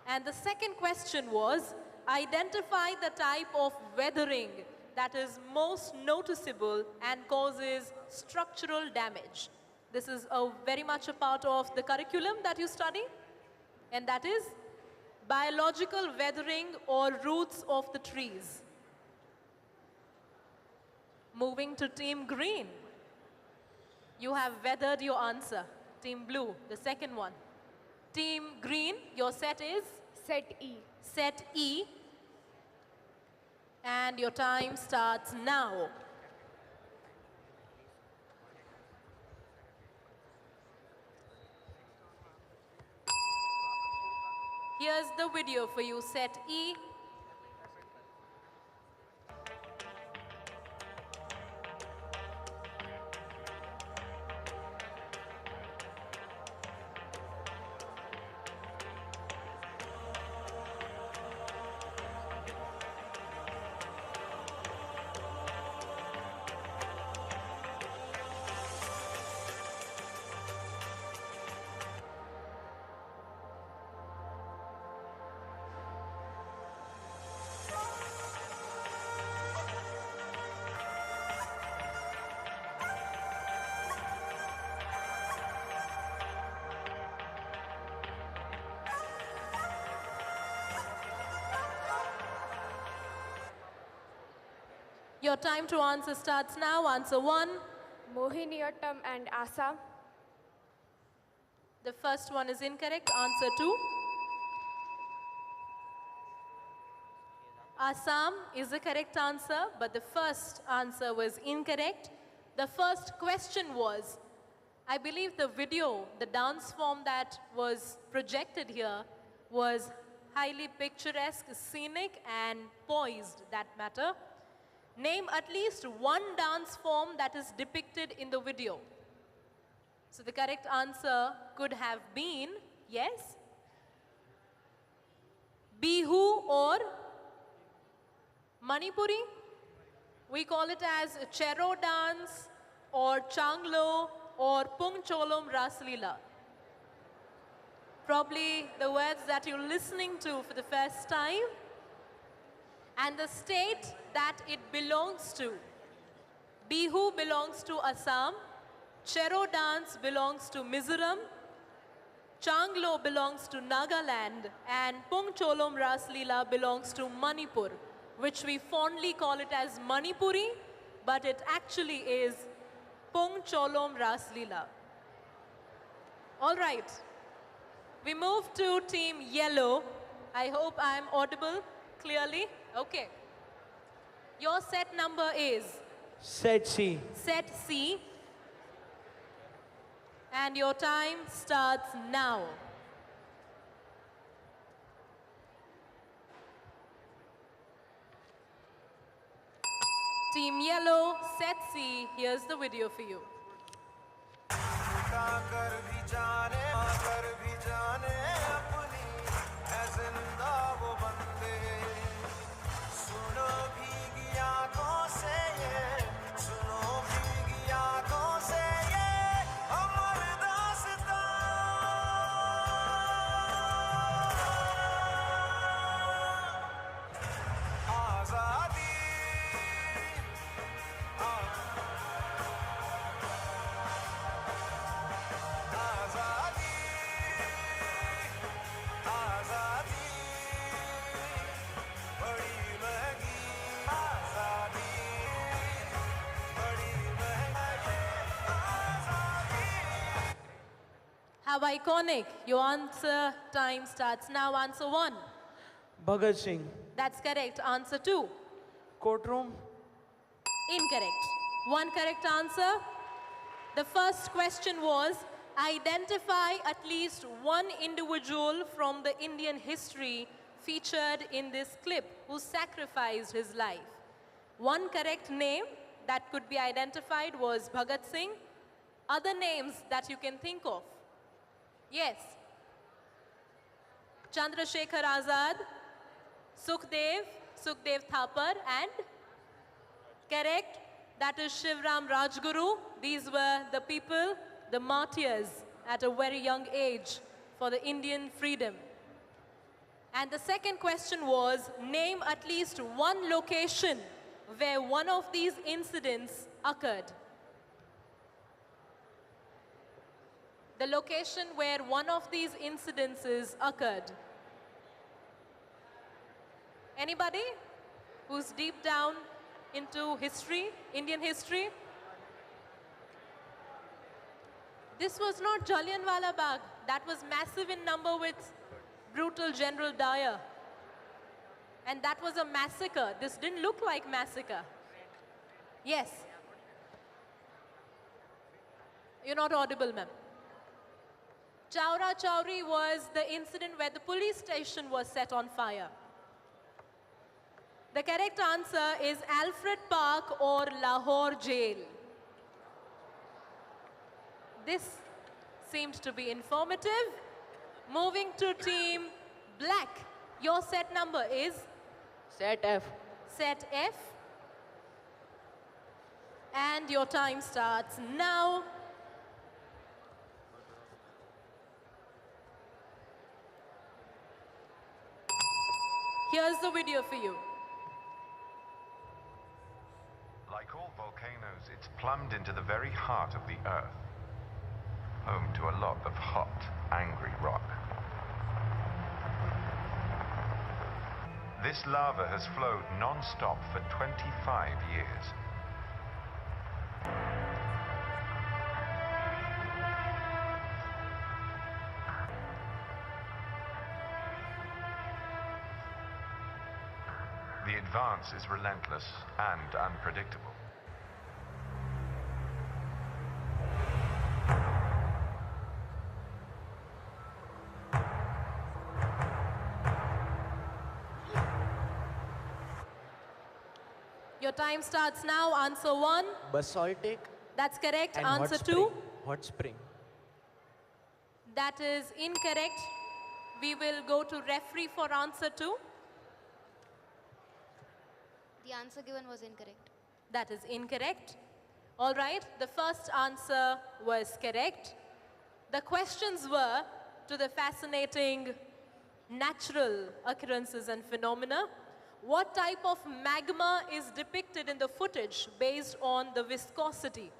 And the second question was, identify the type of weathering that is most noticeable and causes structural damage. This is very much a part of the curriculum that you study, and that is biological weathering or roots of the trees. Moving to Team Green. You have weathered your answer. Team Blue, the second one. Team Green, your set is? Set E. Set E. And your time starts now. Here's the video for you, set E. Your time to answer starts now. Answer 1. Mohiniyattam and Assam. The first one is incorrect. Answer 2. Assam is the correct answer, but the first answer was incorrect. The first question was, I believe the video, the dance form that was projected here was highly picturesque, scenic, and poised, that matter. Name at least one dance form that is depicted in the video. So the correct answer could have been, yes, Bihu or Manipuri. We call it as Chero dance or Changlo or Pungcholom Raslila. Probably the words that you're listening to for the first time. And the state that it belongs to. Bihu belongs to Assam, Chero dance belongs to Mizoram, Changlo belongs to Nagaland, and Pungcholom Raslila belongs to Manipur, which we fondly call it as Manipuri, but it actually is Pungcholom Raslila. All right, we move to Team Yellow. I hope I'm audible clearly. Okay. Your set number is? Set C. Set C. And your time starts now. Team Yellow, set C. Here's the video for you. How iconic. Your answer time starts now. Answer 1. Bhagat Singh. That's correct. Answer 2. Courtroom. Incorrect. One correct answer. The first question was, identify at least one individual from the Indian history featured in this clip who sacrificed his life. One correct name that could be identified was Bhagat Singh. Other names that you can think of? Yes. Chandrasekhar Azad, Sukhdev Thapar, and correct, that is Shivram Rajguru. These were the people, the martyrs at a very young age for the Indian freedom. And the second question was, name at least one location where one of these incidents occurred. The location where one of these incidences occurred. Anybody who's deep down into history, Indian history? This was not Jallianwala Bagh. That was massive in number with brutal General Dyer. And that was a massacre. This didn't look like massacre. Yes. You're not audible, ma'am. Chaura Chauri was the incident where the police station was set on fire. The correct answer is Alfred Park or Lahore Jail. This seemed to be informative. Moving to Team Black. Your set number is? Set F. Set F. And your time starts now. Here's the video for you. Like all volcanoes, it's plumbed into the very heart of the Earth, home to a lot of hot, angry rock. This lava has flowed non-stop for 25 years. The advance is relentless and unpredictable. Your time starts now. Answer 1. Basaltic. That's correct. And Answer hot 2. spring. Hot spring. That is incorrect. We will go to referee for answer 2. The answer given was incorrect. That is incorrect. All right, the first answer was correct. The questions were to the fascinating natural occurrences and phenomena. What type of magma is depicted in the footage based on the viscosity?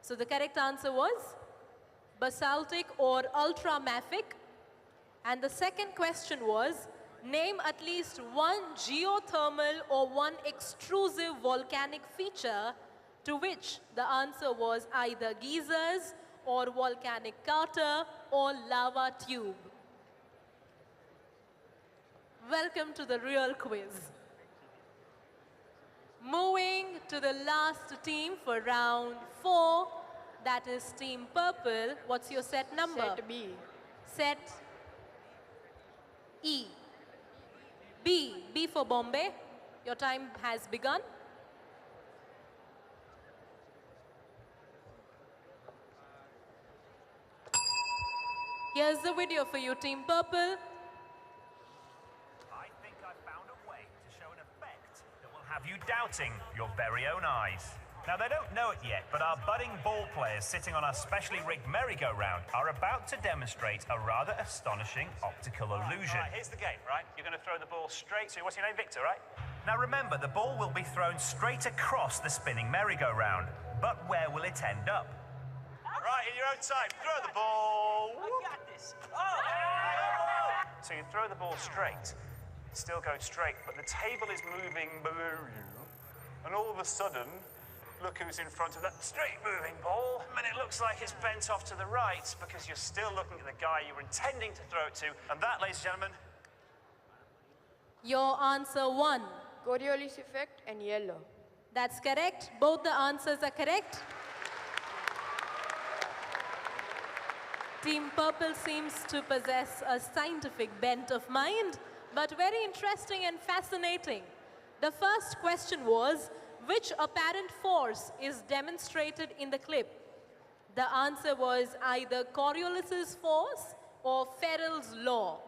So the correct answer was basaltic or ultramafic. And the second question was, name at least one geothermal or one extrusive volcanic feature, to which the answer was either geysers or volcanic crater or lava tube. Welcome to the real quiz. Moving to the last team for round 4, that is Team Purple. What's your set number? Set B. Set E. B for Bombay. Your time has begun. Here's the video for you, Team Purple. I think I found a way to show an effect that will have you doubting your very own eyes. Now, they don't know it yet, but our budding ball players sitting on our specially rigged merry-go-round are about to demonstrate a rather astonishing optical illusion. Right, here's the game, right? You're going to throw the ball straight to, what's your name, Victor, right? Now, remember, the ball will be thrown straight across the spinning merry-go-round, but where will it end up? Right, in your own time, throw the ball. I got this. Oh! So you throw the ball straight, it still goes straight, but the table is moving below you, and all of a sudden, look who's in front of that straight moving ball, and it looks like it's bent off to the right because you're still looking at the guy you were intending to throw it to, and that, ladies and gentlemen, Your answer 1. Coriolis effect and yellow. That's correct. Both the answers are correct. Team Purple seems to possess a scientific bent of mind, but very interesting and fascinating. The first question was, which apparent force is demonstrated in the clip? The answer was either Coriolis's force or Ferrel's law.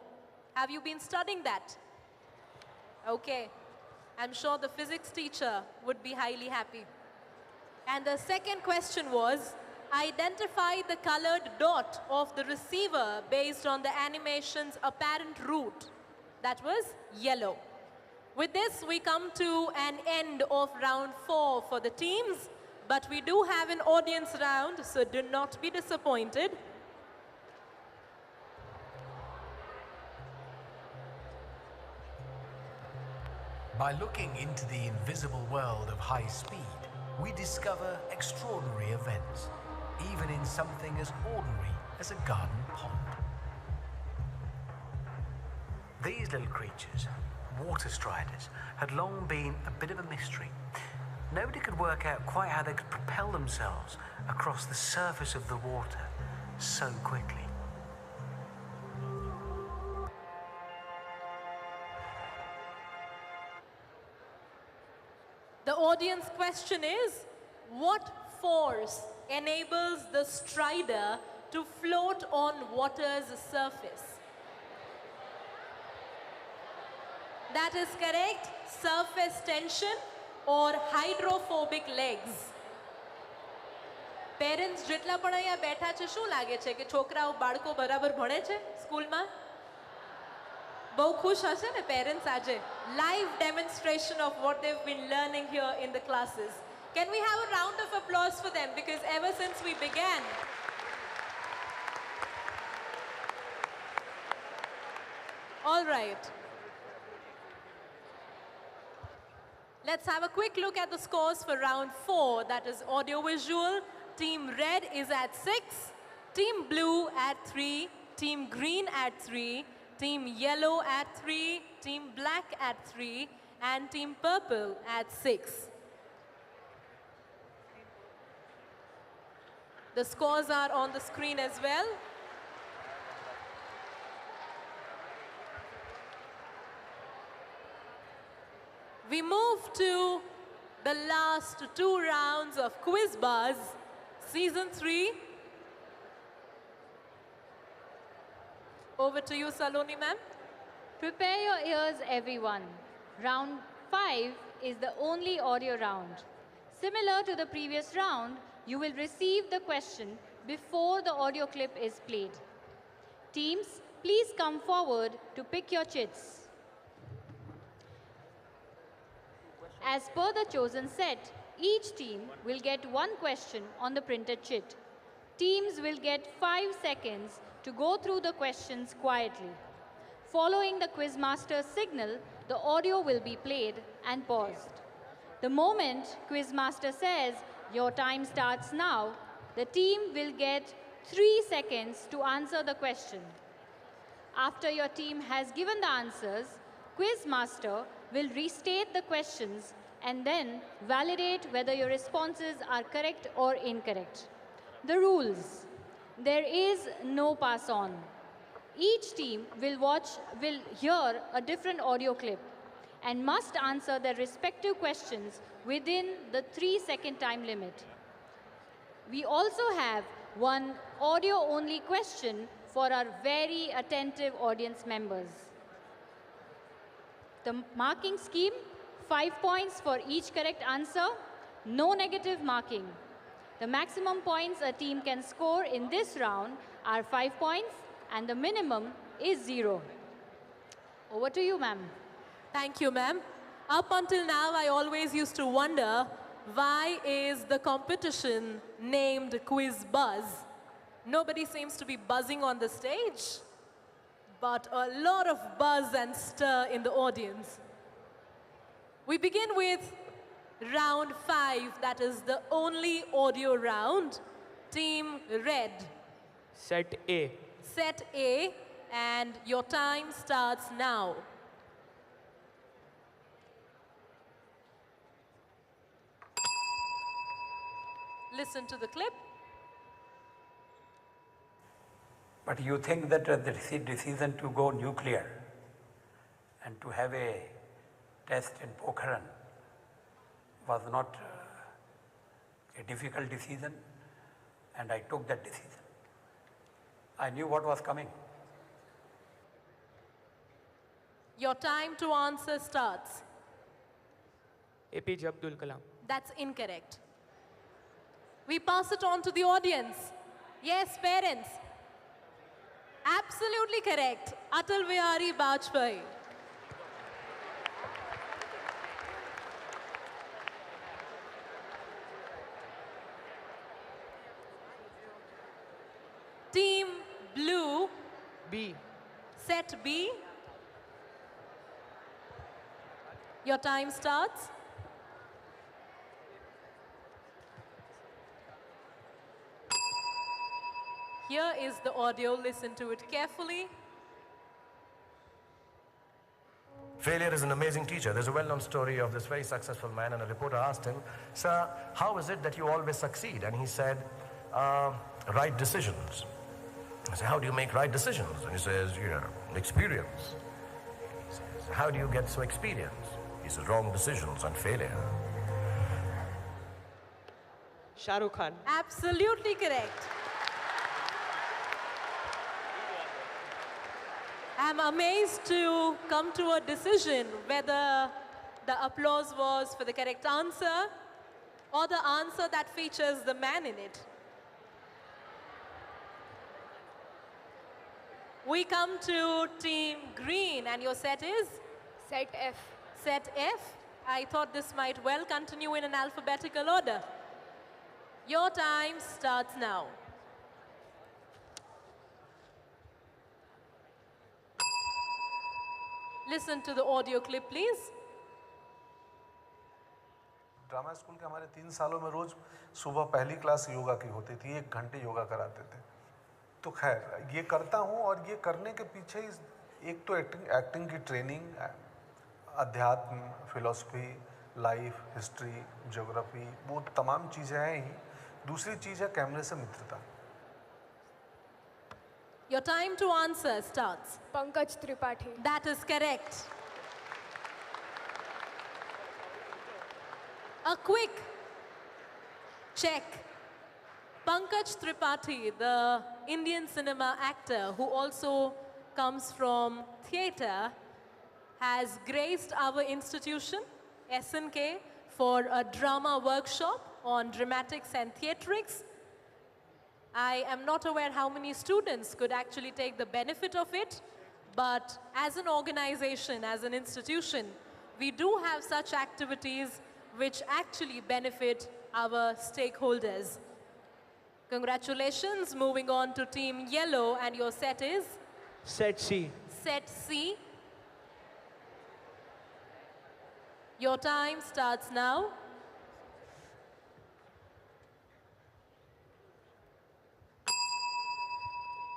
Have you been studying that? Okay. I'm sure the physics teacher would be highly happy. And the second question was, identify the colored dot of the receiver based on the animation's apparent route. That was yellow. With this, we come to an end of round 4 for the teams, but we do have an audience round, so do not be disappointed. By looking into the invisible world of high speed, we discover extraordinary events, even in something as ordinary as a garden pond. These little creatures, water striders had long been a bit of a mystery. Nobody could work out quite how they could propel themselves across the surface of the water so quickly. The audience question is, what force enables the strider to float on water's surface? That is correct. Surface tension or hydrophobic legs. Parents જેટલા પણ અહીંયા બેઠા છે શું લાગે છે કે છોકરાઓ બાળકો બરાબર ભણે છે સ્કૂલમાં? બહુ ખુશ હશે ને પેરેન્ટ્સ આજે. Live demonstration of what they've been learning here in the classes. Can we have a round of applause for them, because ever since we began, all right. Let's have a quick look at the scores for round 4, that is audiovisual. Team red is at 6, team blue at 3, team green at 3, team yellow at 3, team black at 3, and team purple at 6. The scores are on the screen as well. We move to the last 2 rounds of Quiz Buzz, Season 3. Over to you, Saloni ma'am. Prepare your ears, everyone. Round 5 is the only audio round. Similar to the previous round, you will receive the question before the audio clip is played. Teams, please come forward to pick your chits. As per the chosen set, each team will get 1 question on the printed chit. Teams will get 5 seconds to go through the questions quietly. Following the Quizmaster's signal, the audio will be played and paused. The moment Quizmaster says, "Your time starts now," the team will get 3 seconds to answer the question. After your team has given the answers, Quizmaster will restate the questions and then validate whether your responses are correct or incorrect. The rules. There is no pass on. Each team will hear a different audio clip and must answer their respective questions within the 3-second time limit. We also have 1 audio-only question for our very attentive audience members. The marking scheme: 5 points for each correct answer, no negative marking. The maximum points a team can score in this round are 5 points and the minimum is 0. Over to you, ma'am. Thank you, ma'am. Up until now, I always used to wonder, why is the competition named Quiz Buzz? Nobody seems to be buzzing on the stage, but a lot of buzz and stir in the audience. We begin with round 5, that is the only audio round. Team red. Set A. Set A, and your time starts now. Listen to the clip. But you think that the decision to go nuclear and to have a test in Pokhran was not a difficult decision, and I took that decision. I knew what was coming. Your time to answer starts. APJ Abdul Kalam. That's incorrect. We pass it on to the audience. Yes, parents. Absolutely correct. Atal Bihari Vajpayee. Team blue. B. Set B. Your time starts. Here is the audio. Listen to it carefully. Failure is an amazing teacher. There's a well-known story of this very successful man, and a reporter asked him, "Sir, how is it that you always succeed?" And he said, "Right decisions." I said, "How do you make right decisions?" And he says, "Experience." He says, "How do you get so experienced?" He says, "Wrong decisions and failure." Shah Rukh Khan. Absolutely correct. I'm amazed to come to a decision whether the applause was for the correct answer or the answer that features the man in it. We come to Team Green, and your set is? Set F. Set F. I thought this might well continue in an alphabetical order. Your time starts now. Listen to the audio clip, please. Drama school के हमारे 3 सालों में रोज सुबह पहली class yoga की होती थी, 1 घंटे योगा कराते थे। तो खैर ये करता हूँ, और ये करने के पीछे एक तो एक्टिंग की ट्रेनिंग, अध्यात्म, फिलॉसफी, लाइफ, हिस्ट्री, ज्योग्राफी, वो तमाम चीज़ें हैं ही। दूसरी चीज़ है कैमरे से मित्रता। Your time to answer starts. Pankaj Tripathi. That is correct. A quick check. Pankaj Tripathi, the Indian cinema actor who also comes from theatre, has graced our institution, SNK, for a drama workshop on dramatics and theatrics. I am not aware how many students could actually take the benefit of it, but as an organization, as an institution, we do have such activities which actually benefit our stakeholders. Congratulations. Moving on to Team Yellow, and your set is? Set C. Set C. Your time starts now.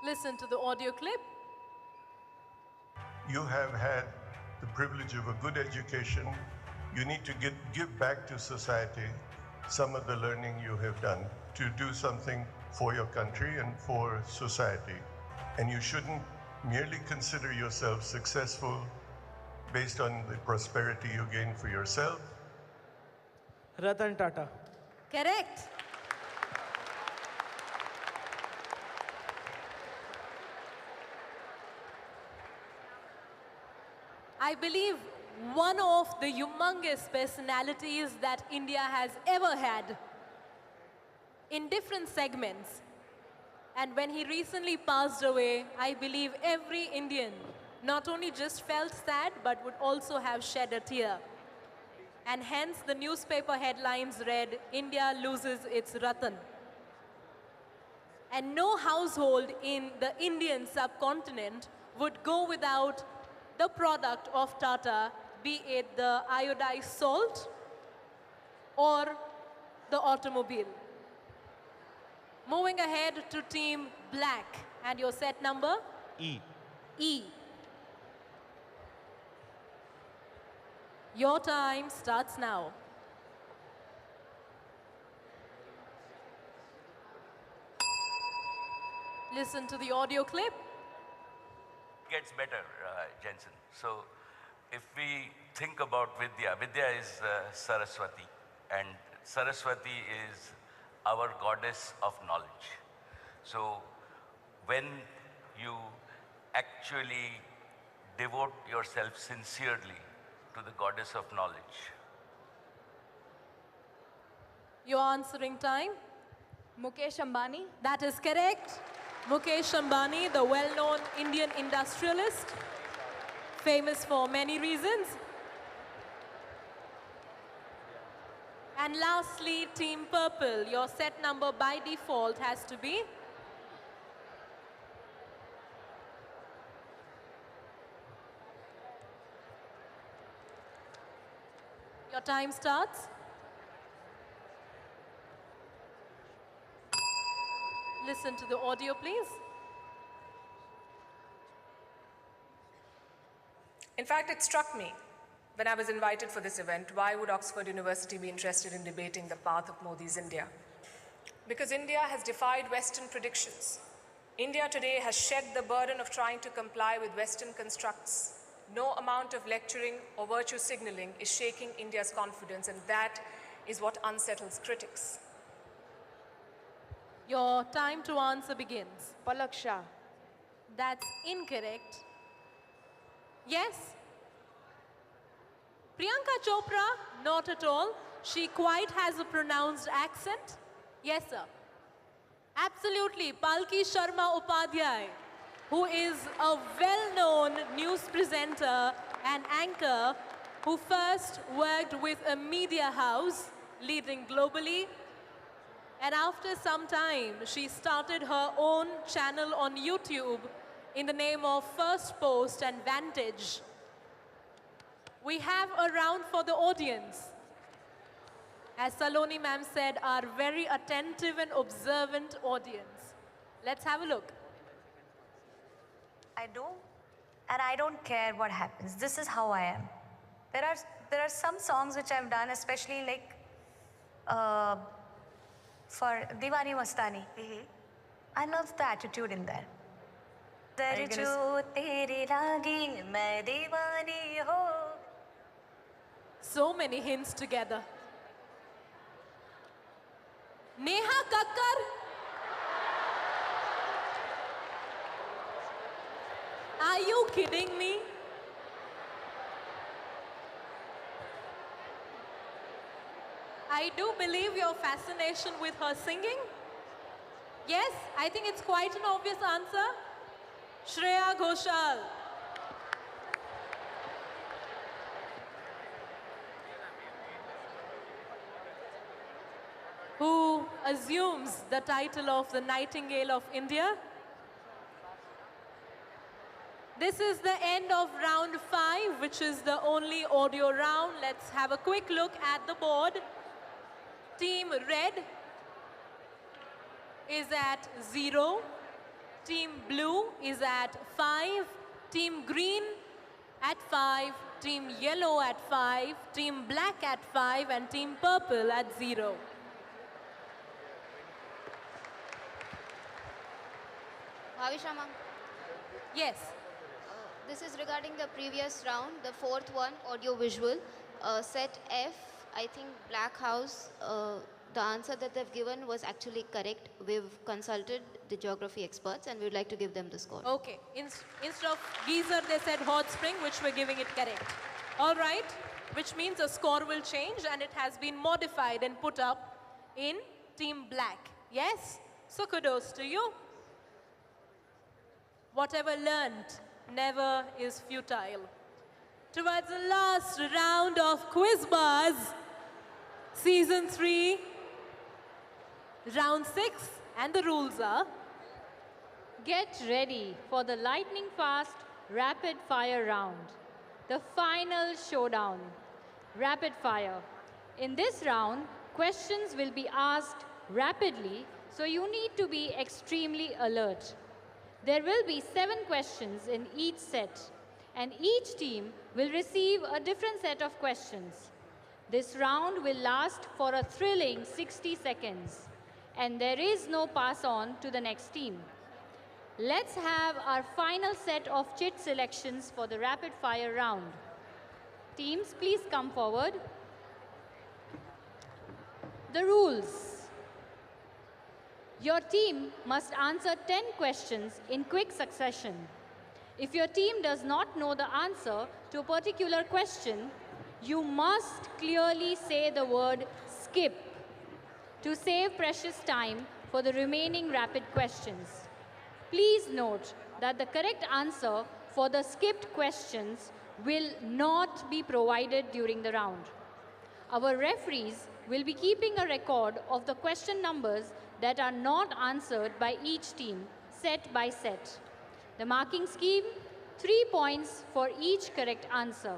Listen to the audio clip. You have had the privilege of a good education. You need to give back to society some of the learning you have done to do something for your country and for society. And you shouldn't merely consider yourself successful based on the prosperity you gain for yourself. Ratan Tata. Correct. I believe one of the humongous personalities that India has ever had in different segments. And when he recently passed away, I believe every Indian not only just felt sad, but would also have shed a tear. And hence the newspaper headlines read, "India loses its Ratan." And no household in the Indian subcontinent would go without the product of Tata, be it the iodized salt or the automobile. Moving ahead to Team Black, and your set number? E. E. Your time starts now. Listen to the audio clip. Gets better, Jensen. So if we think about Vidya, Vidya is Saraswati, and Saraswati is our goddess of knowledge. So when you actually devote yourself sincerely to the goddess of knowledge. Your answering time? Mukesh Ambani. That is correct. Mukesh Ambani, the well-known Indian industrialist, famous for many reasons. And lastly, Team Purple, your set number by default has to be? Your time starts. Listen to the audio, please. In fact, it struck me when I was invited for this event, why would Oxford University be interested in debating the path of Modi's India? Because India has defied Western predictions. India today has shed the burden of trying to comply with Western constructs. No amount of lecturing or virtue signaling is shaking India's confidence, and that is what unsettles critics. Your time to answer begins. Palak Shah. That's incorrect. Yes? Priyanka Chopra, not at all. She quite has a pronounced accent. Yes, sir. Absolutely. Palki Sharma Upadhyay, who is a well-known news presenter and anchor who first worked with a media house leading globally. And after some time, she started her own channel on YouTube in the name of First Post and Vantage. We have a round for the audience. As Saloni ma'am said, our very attentive and observant audience. Let's have a look. I do, and I don't care what happens. This is how I am. There are some songs which I've done, especially like for Diwani Mastani. I love the attitude in there. So many hints together. Neha Kakkar. Are you kidding me? I do believe your fascination with her singing. Yes, I think it's quite an obvious answer. Shreya Ghoshal. Who assumes the title of the Nightingale of India. This is the end of round 5, which is the only audio round. Let's have a quick look at the board. Team Red is at 0. Team Blue is at 5. Team Green at 5. Team Yellow at 5. Team Black at 5. And Team Purple at 0. Bhavisha ma'am. Yes. This is regarding the previous round, the fourth one, audio visual. Set F, I think Black House, the answer that they've given was actually correct. We've consulted the geography experts and we'd like to give them the score. Okay. Instead of geyser, they said hot spring, which we're giving it correct. All right. Which means the score will change and it has been modified and put up in Team Black. Yes? So kudos to you. Whatever learned never is futile. Towards the last round of Quiz Buzz, Season 3, Round 6, and the rules are... Get ready for the lightning-fast rapid-fire round, the final showdown, rapid fire. In this round, questions will be asked rapidly, so you need to be extremely alert. There will be 7 questions in each set, and each team will receive a different set of questions. This round will last for a thrilling 60 seconds, and there is no pass on to the next team. Let's have our final set of chit selections for the rapid fire round. Teams, please come forward. The rules. Your team must answer 10 questions in quick succession. If your team does not know the answer to a particular question, you must clearly say the word skip to save precious time for the remaining rapid questions. Please note that the correct answer for the skipped questions will not be provided during the round. Our referees will be keeping a record of the question numbers that are not answered by each team, set by set. The marking scheme, 3 points for each correct answer.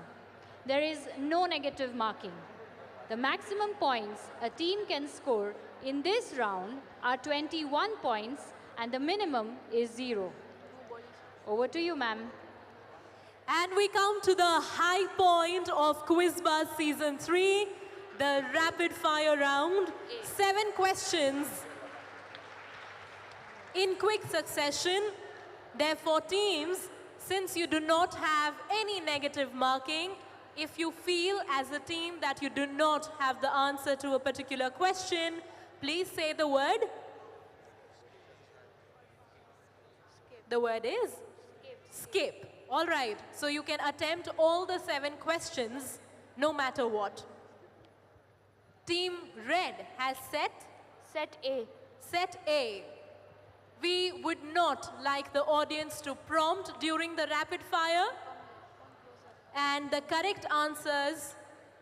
There is no negative marking. The maximum points a team can score in this round are 21 points and the minimum is 0. Over to you, ma'am. And we come to the high point of Quiz Buzz Season 3, the rapid fire round. 7 questions in quick succession. Therefore, teams, since you do not have any negative marking, if you feel as a team that you do not have the answer to a particular question, please say the word. The word is? Skip. All right. So you can attempt all the 7 questions, no matter what. Team Red has set? Set A. Set A. We would not like the audience to prompt during the rapid fire. And the correct answers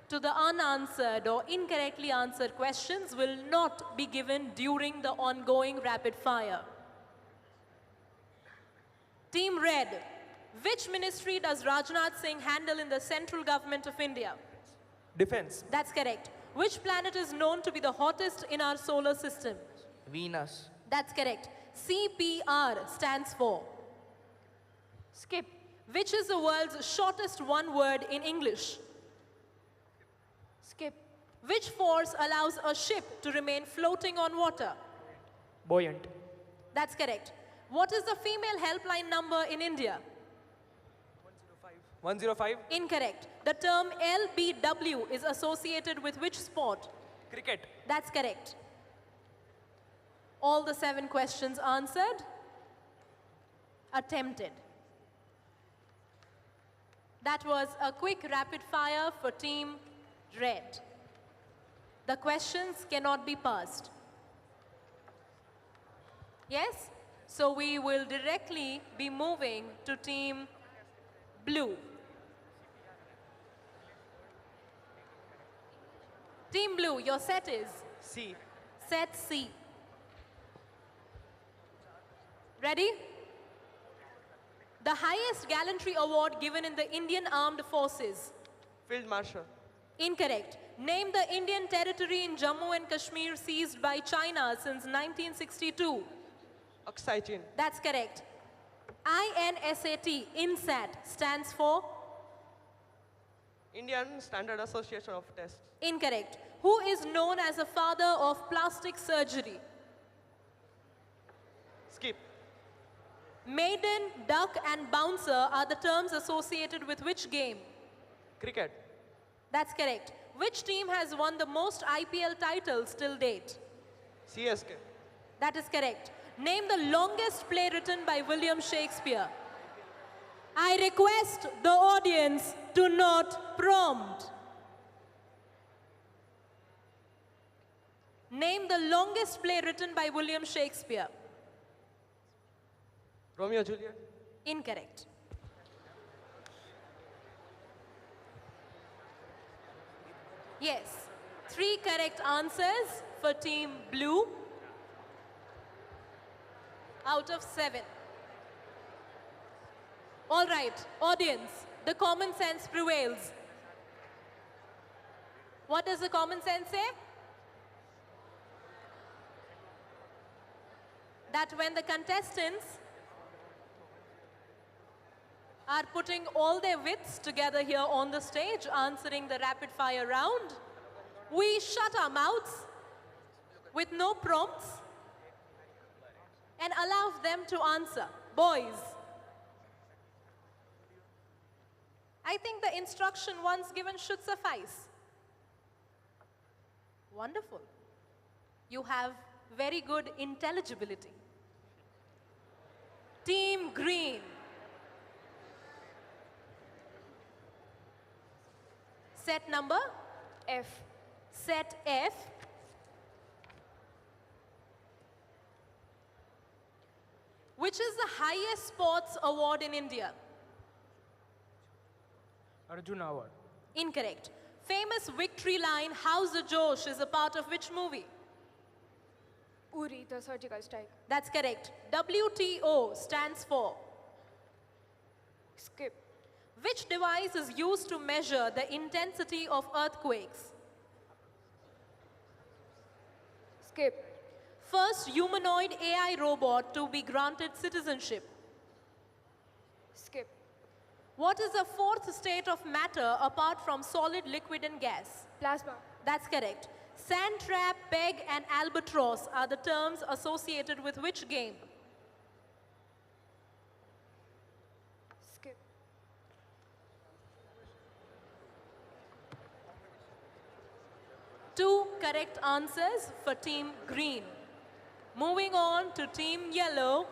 to the unanswered or incorrectly answered questions will not be given during the ongoing rapid fire. Team Red, which ministry does Rajnath Singh handle in the central government of India? Defense. That's correct. Which planet is known to be the hottest in our solar system? Venus. That's correct. CPR stands for? Skip. Which is the world's shortest one word in English? Skip. Which force allows a ship to remain floating on water? Buoyant. That's correct. What is the female helpline number in India? 105. Incorrect. The term LBW is associated with which sport? Cricket. That's correct. All the 7 questions answered? Attempted. That was a quick rapid fire for Team Red. The questions cannot be passed. Yes? So we will directly be moving to Team Blue. Team Blue, your set is? C. Set C. Ready? The highest gallantry award given in the Indian Armed Forces? Field Marshal. Incorrect. Name the Indian territory in Jammu and Kashmir seized by China since 1962. Aksai Chin. That's correct. INSAT, INSAT, stands for? Indian Standard Association of Tests. Incorrect. Who is known as a father of plastic surgery? Skip. Maiden, duck and bouncer are the terms associated with which game? Cricket. That's correct. Which team has won the most IPL titles till date? CSK. That is correct. Name the longest play written by William Shakespeare. I request the audience to not prompt. Name the longest play written by William Shakespeare. Romeo Juliet. Incorrect. Yes, 3 correct answers for Team Blue out of 7. All right, audience, the common sense prevails. What does the common sense say? That when the contestants are putting all their wits together here on the stage, answering the rapid fire round, we shut our mouths with no prompts and allow them to answer. Boys, I think the instruction once given should suffice. Wonderful. You have very good intelligibility. Team Green. Set number? F. Set F. Which is the highest sports award in India? Arjuna Award. Incorrect. Famous victory line, How's the Josh, is a part of which movie? Uri, the surgical strike. That's correct. WTO stands for? Skip. Which device is used to measure the intensity of earthquakes? Skip. First humanoid AI robot to be granted citizenship? Skip. What is the fourth state of matter apart from solid, liquid, and gas? Plasma. That's correct. Sand trap, peg, and albatross are the terms associated with which game? Skip. Two correct answers for team green. Moving on to team yellow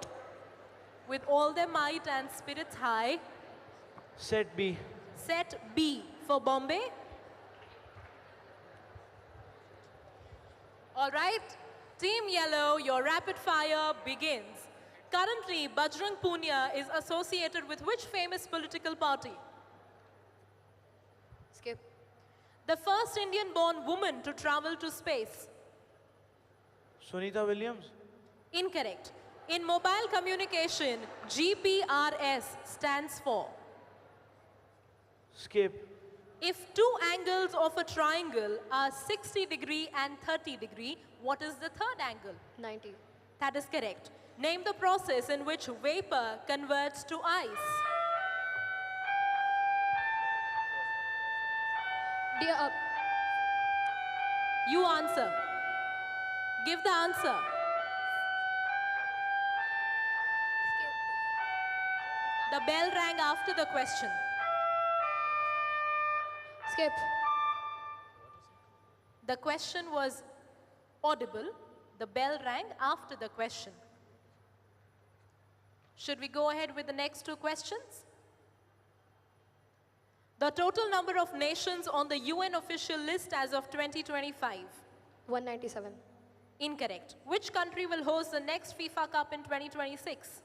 with all their might and spirits high. Set B. Set B for Bombay. All right, team yellow, your rapid fire begins. Currently, Bajrang Punia is associated with which famous political party? Skip. The first Indian-born woman to travel to space. Sunita Williams. Incorrect. In mobile communication, GPRS stands for? Skip. If two angles of a triangle are 60 degree and 30 degree, what is the third angle? 90. That is correct. Name the process in which vapor converts to ice. Dear up. You answer. Give the answer. The bell rang after the question. Skip. The question was audible. The bell rang after the question. Should we go ahead with the next two questions? The total number of nations on the UN official list as of 2025? 197. Incorrect. Which country will host the next FIFA Cup in 2026?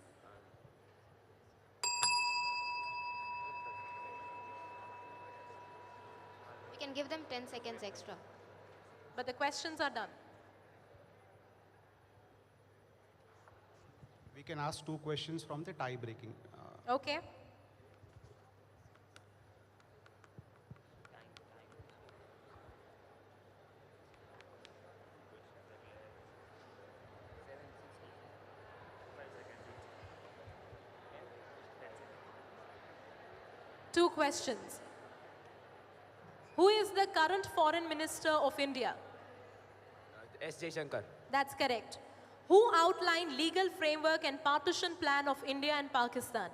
We can give them 10 seconds extra. But the questions are done. We can ask two questions from the tie-breaking. Okay. Two questions. Who is the current Foreign Minister of India? S. Shankar. That's correct. Who outlined legal framework and partition plan of India and Pakistan?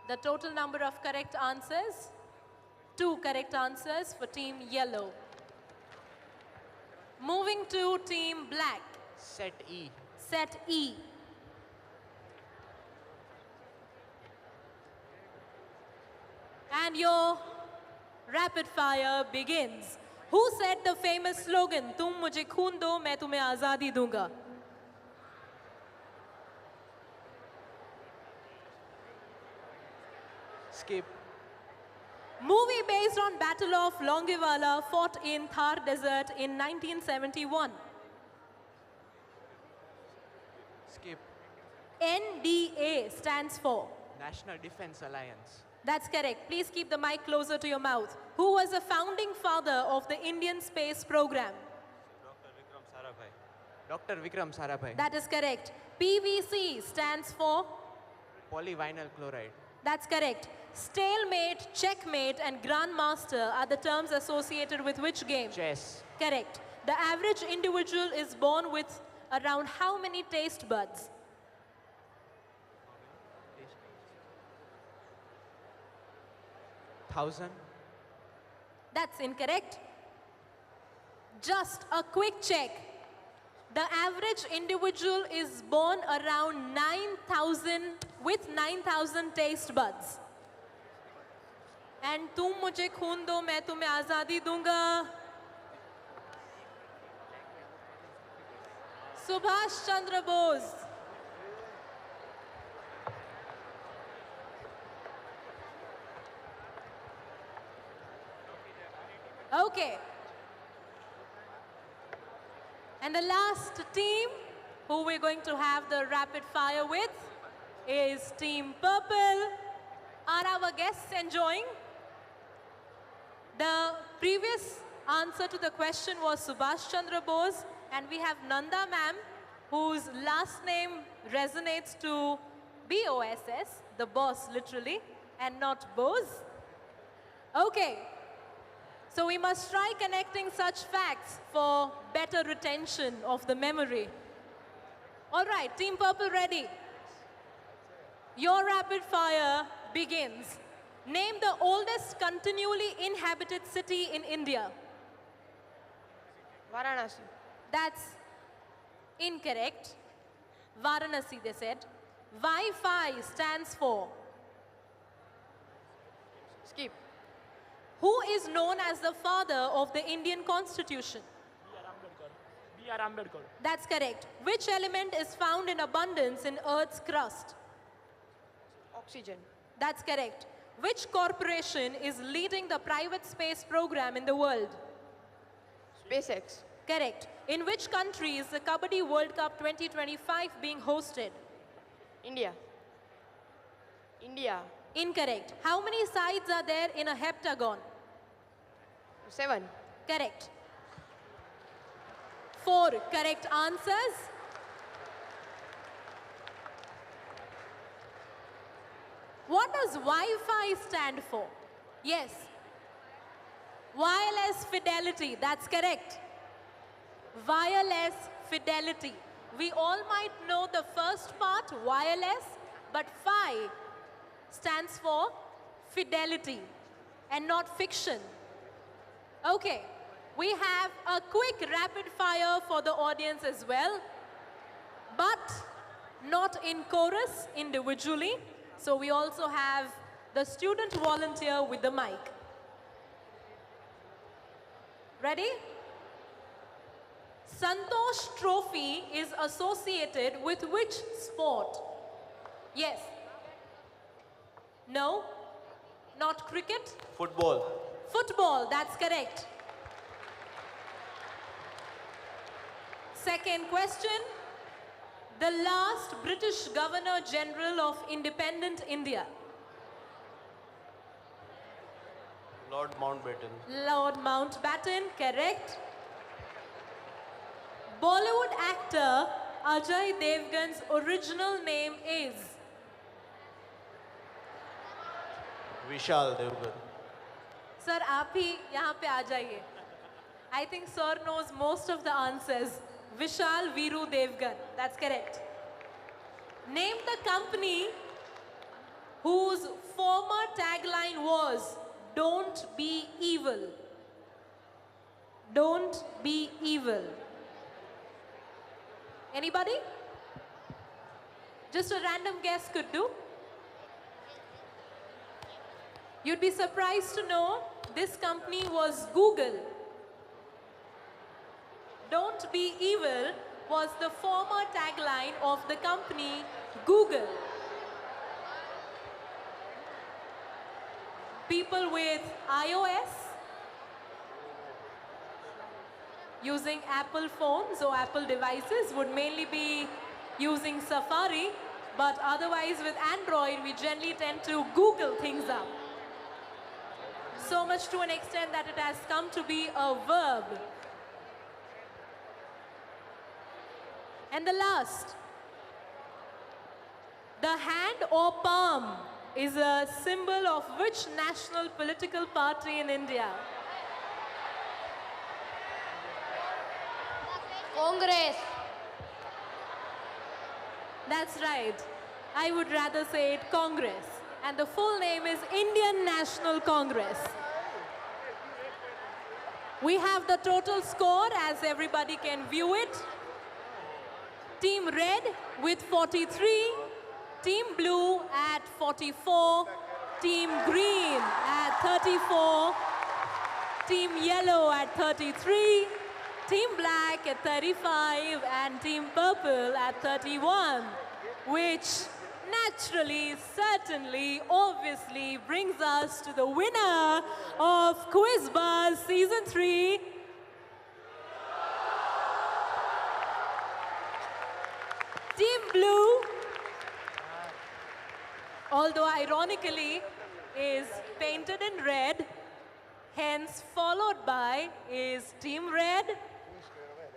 The total number of correct answers? Two correct answers for team yellow. Moving to team black. Set E. Set E. And your rapid fire begins. Who said the famous slogan, "Tum mujhe khoon do, main tumhe azadi dunga"? Skip. Movie based on Battle of Longewala fought in Thar Desert in 1971. Skip. NDA stands for? National Defense Alliance. That's correct. Please keep the mic closer to your mouth. Who was the founding father of the Indian space program? Dr. Vikram Sarabhai. That is correct. PVC stands for? Polyvinyl chloride. That's correct. Stalemate, checkmate, and grandmaster are the terms associated with which game? Chess. Correct. The average individual is born with around how many taste buds? Thousand. That's incorrect. Just a quick check. The average individual is born around 9,000 with 9,000 taste buds. And तुम मुझे खून दो मैं तुम्हें आजादी दूंगा. Subhash Chandra Bose. Okay. And the last team who we're going to have the rapid fire with is Team Purple. Are our guests enjoying? The previous answer to the question was Subhash Chandra Bose, and we have Nanda ma'am, whose last name resonates to B-O-S-S, the boss literally, and not Bose. Okay. So we must try connecting such facts for better retention of the memory. All right, Team Purple ready? Your rapid fire begins. Name the oldest continually inhabited city in India. Varanasi. That's incorrect. Varanasi, they said. Wi-Fi stands for? Skip. Who is known as the father of the Indian Constitution? B.R. Ambedkar. That's correct. Which element is found in abundance in Earth's crust? Oxygen. That's correct. Which corporation is leading the private space program in the world? SpaceX. Correct. In which country is the Kabaddi World Cup 2025 being hosted? India. India. Incorrect. How many sides are there in a heptagon? 7. Correct. 4 correct answers. What does Wi-Fi stand for? Yes. Wireless fidelity, that's correct. Wireless fidelity. We all might know the first part, wireless, but Phi stands for fidelity and not fiction. Okay, we have a quick rapid fire for the audience as well, but not in chorus, individually. So we also have the student volunteer with the mic. Ready? Santosh Trophy is associated with which sport? Yes. No? Not cricket? Football. Football, that's correct. Second question. The last British Governor General of independent India. Lord Mountbatten. Lord Mountbatten, correct. Bollywood actor Ajay Devgan's original name is? Vishal Devgan. Sir, आप ही यहाँ पे आ जाइए. I think sir knows most of the answers. Vishal Veeru Devgan. That's correct. Name the company whose former tagline was, "Don't be evil." Don't be evil. Anybody? Just a random guess could do. You'd be surprised to know this company was Google. Don't be evil was the former tagline of the company Google. People with iOS using Apple phones or Apple devices would mainly be using Safari, but otherwise with Android, we generally tend to Google things up. So much to an extent that it has come to be a verb. And the last, the hand or palm is a symbol of which national political party in India? Congress. That's right. I would rather say it Congress. And the full name is Indian National Congress. We have the total score as everybody can view it. Team Red with 43, Team Blue at 44, Team Green at 34, Team Yellow at 33, Team Black at 35, and Team Purple at 31, which naturally, certainly, obviously brings us to the winner of Quiz Buzz Season 3, Team Blue, although ironically is painted in red, hence followed by is Team Red,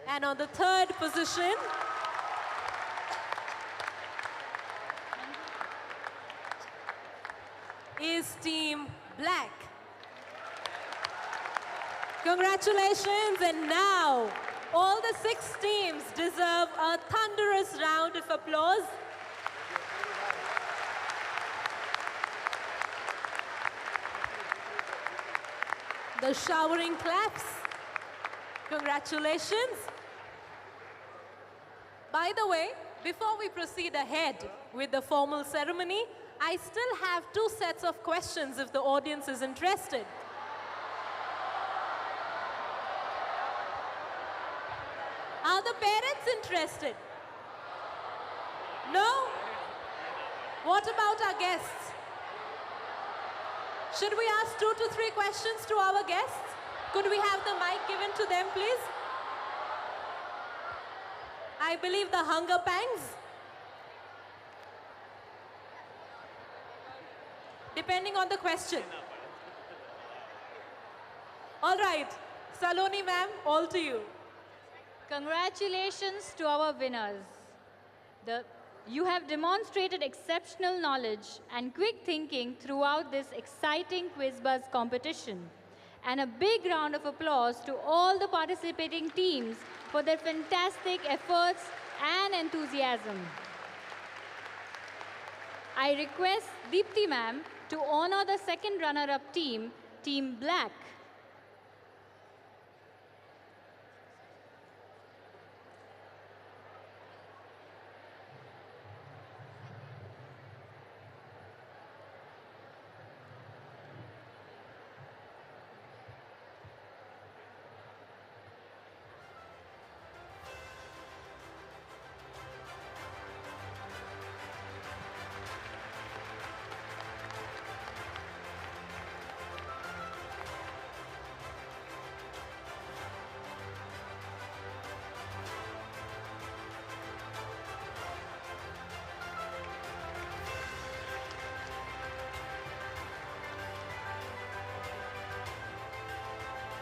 and on the third position, is Team Black. Congratulations, and now all the 6 teams deserve a thunderous round of applause. The showering claps. Congratulations. By the way, before we proceed ahead with the formal ceremony, I still have 2 sets of questions if the audience is interested. Are the parents interested? No? What about our guests? Should we ask 2 to 3 questions to our guests? Could we have the mic given to them, please? I believe the hunger pangs. Depending on the question. All right, Saloni ma'am, all to you. Congratulations to our winners. You have demonstrated exceptional knowledge and quick thinking throughout this exciting quiz buzz competition. And a big round of applause to all the participating teams for their fantastic efforts and enthusiasm. I request Deepthi ma'am to honor the second runner-up team, Team Black.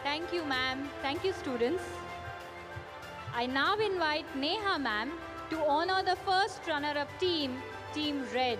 Thank you, ma'am. Thank you, students. I now invite Neha, ma'am, to honor the first runner-up team, Team Red.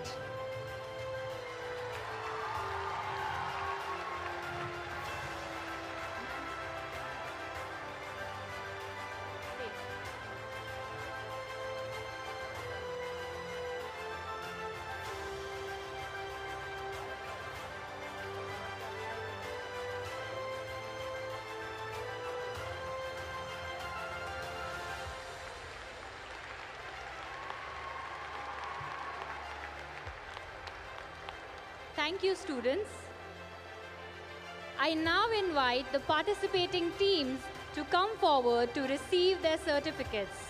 Thank you, students. I now invite the participating teams to come forward to receive their certificates.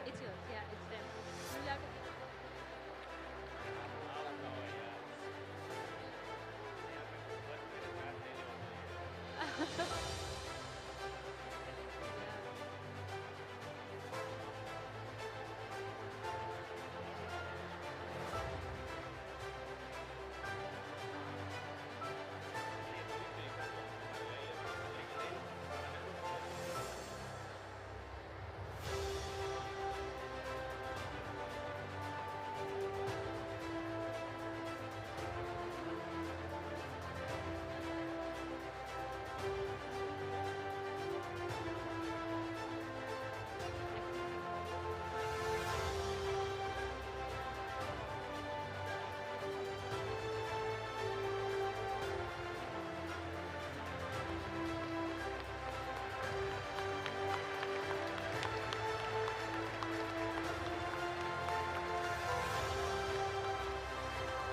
It's yours, yeah, it's them. You'll have to-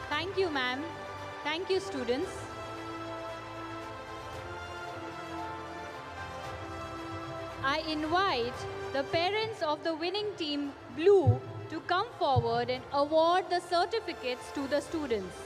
Thank you, ma'am. Thank you, students. I invite the parents of the winning team, Blue, to come forward and award the certificates to the students.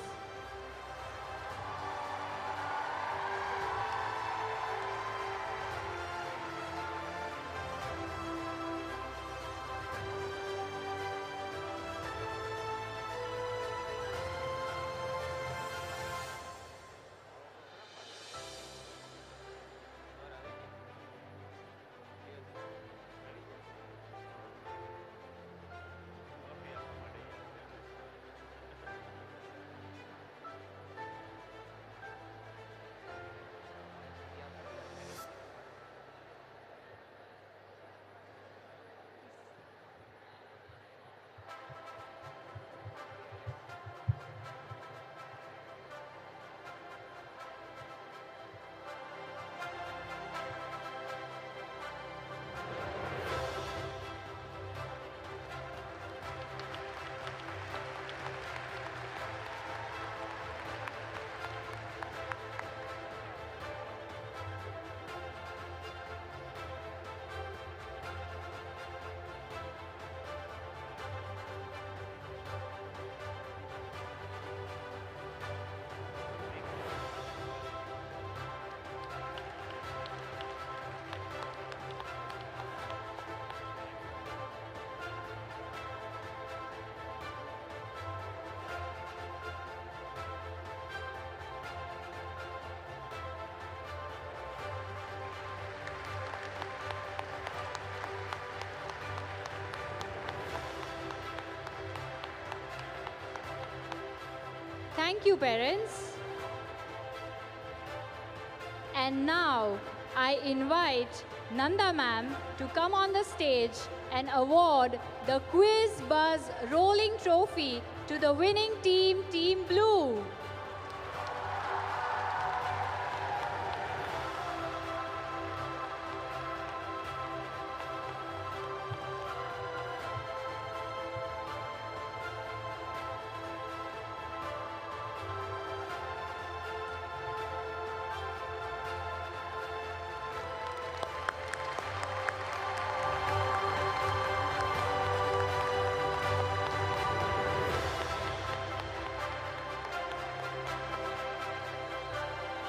Thank you, parents. And now, I invite Nanda ma'am to come on the stage and award the Quiz Buzz Rolling Trophy to the winning team, Team Blue.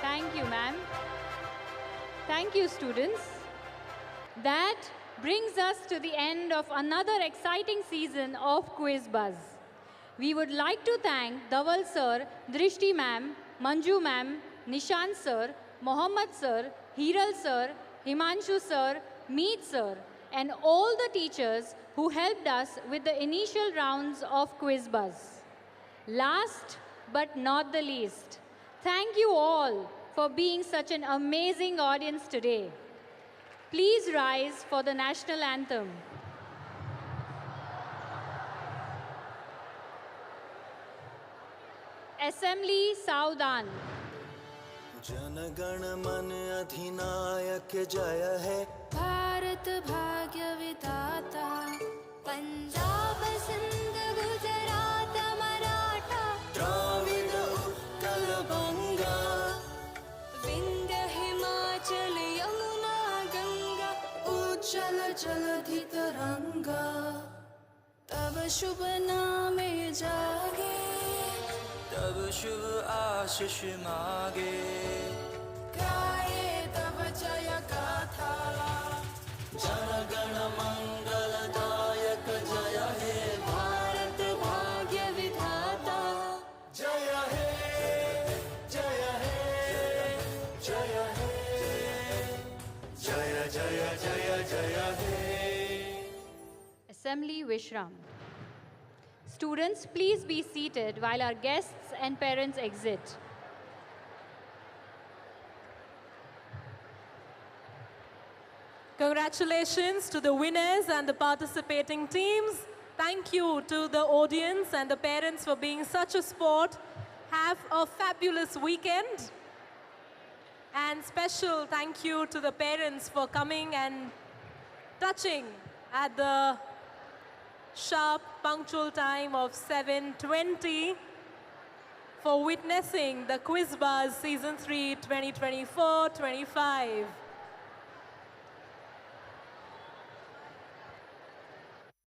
Thank you, ma'am. Thank you, students. That brings us to the end of another exciting season of Quiz Buzz. We would like to thank Dhaval sir, Drishti ma'am, Manju ma'am, Nishant sir, Mohammad sir, Hiral sir, Himanshu sir, Meet sir, and all the teachers who helped us with the initial rounds of Quiz Buzz. Last but not the least, thank you all for being such an amazing audience today. Please rise for the national anthem. Assembly Saudan. जनगण मन अधिनायक जय है भारत भाग्य विधाता पंजाब सिंध गुजरात मराठा द्राविड उत्कल बंगा विंध्य हिमाचल यमुना गंगा उज्जल जलधि तरंगा तब शुभ नामे जागे तब शुभ आशीष मागे गाए तब जय गाथा जनगण मंगलदायक जय हे भारत भाग्य विधाता जय हे जय हे जय हे जय जय जय जय हे Assembly Vishram. Students, please be seated while our guests and parents exit. Congratulations to the winners and the participating teams. Thank you to the audience and the parents for being such a sport. Have a fabulous weekend. And special thank you to the parents for coming and touching at the sharp, punctual time of 7:20 for witnessing the Quiz Buzz Season 3 2024-25.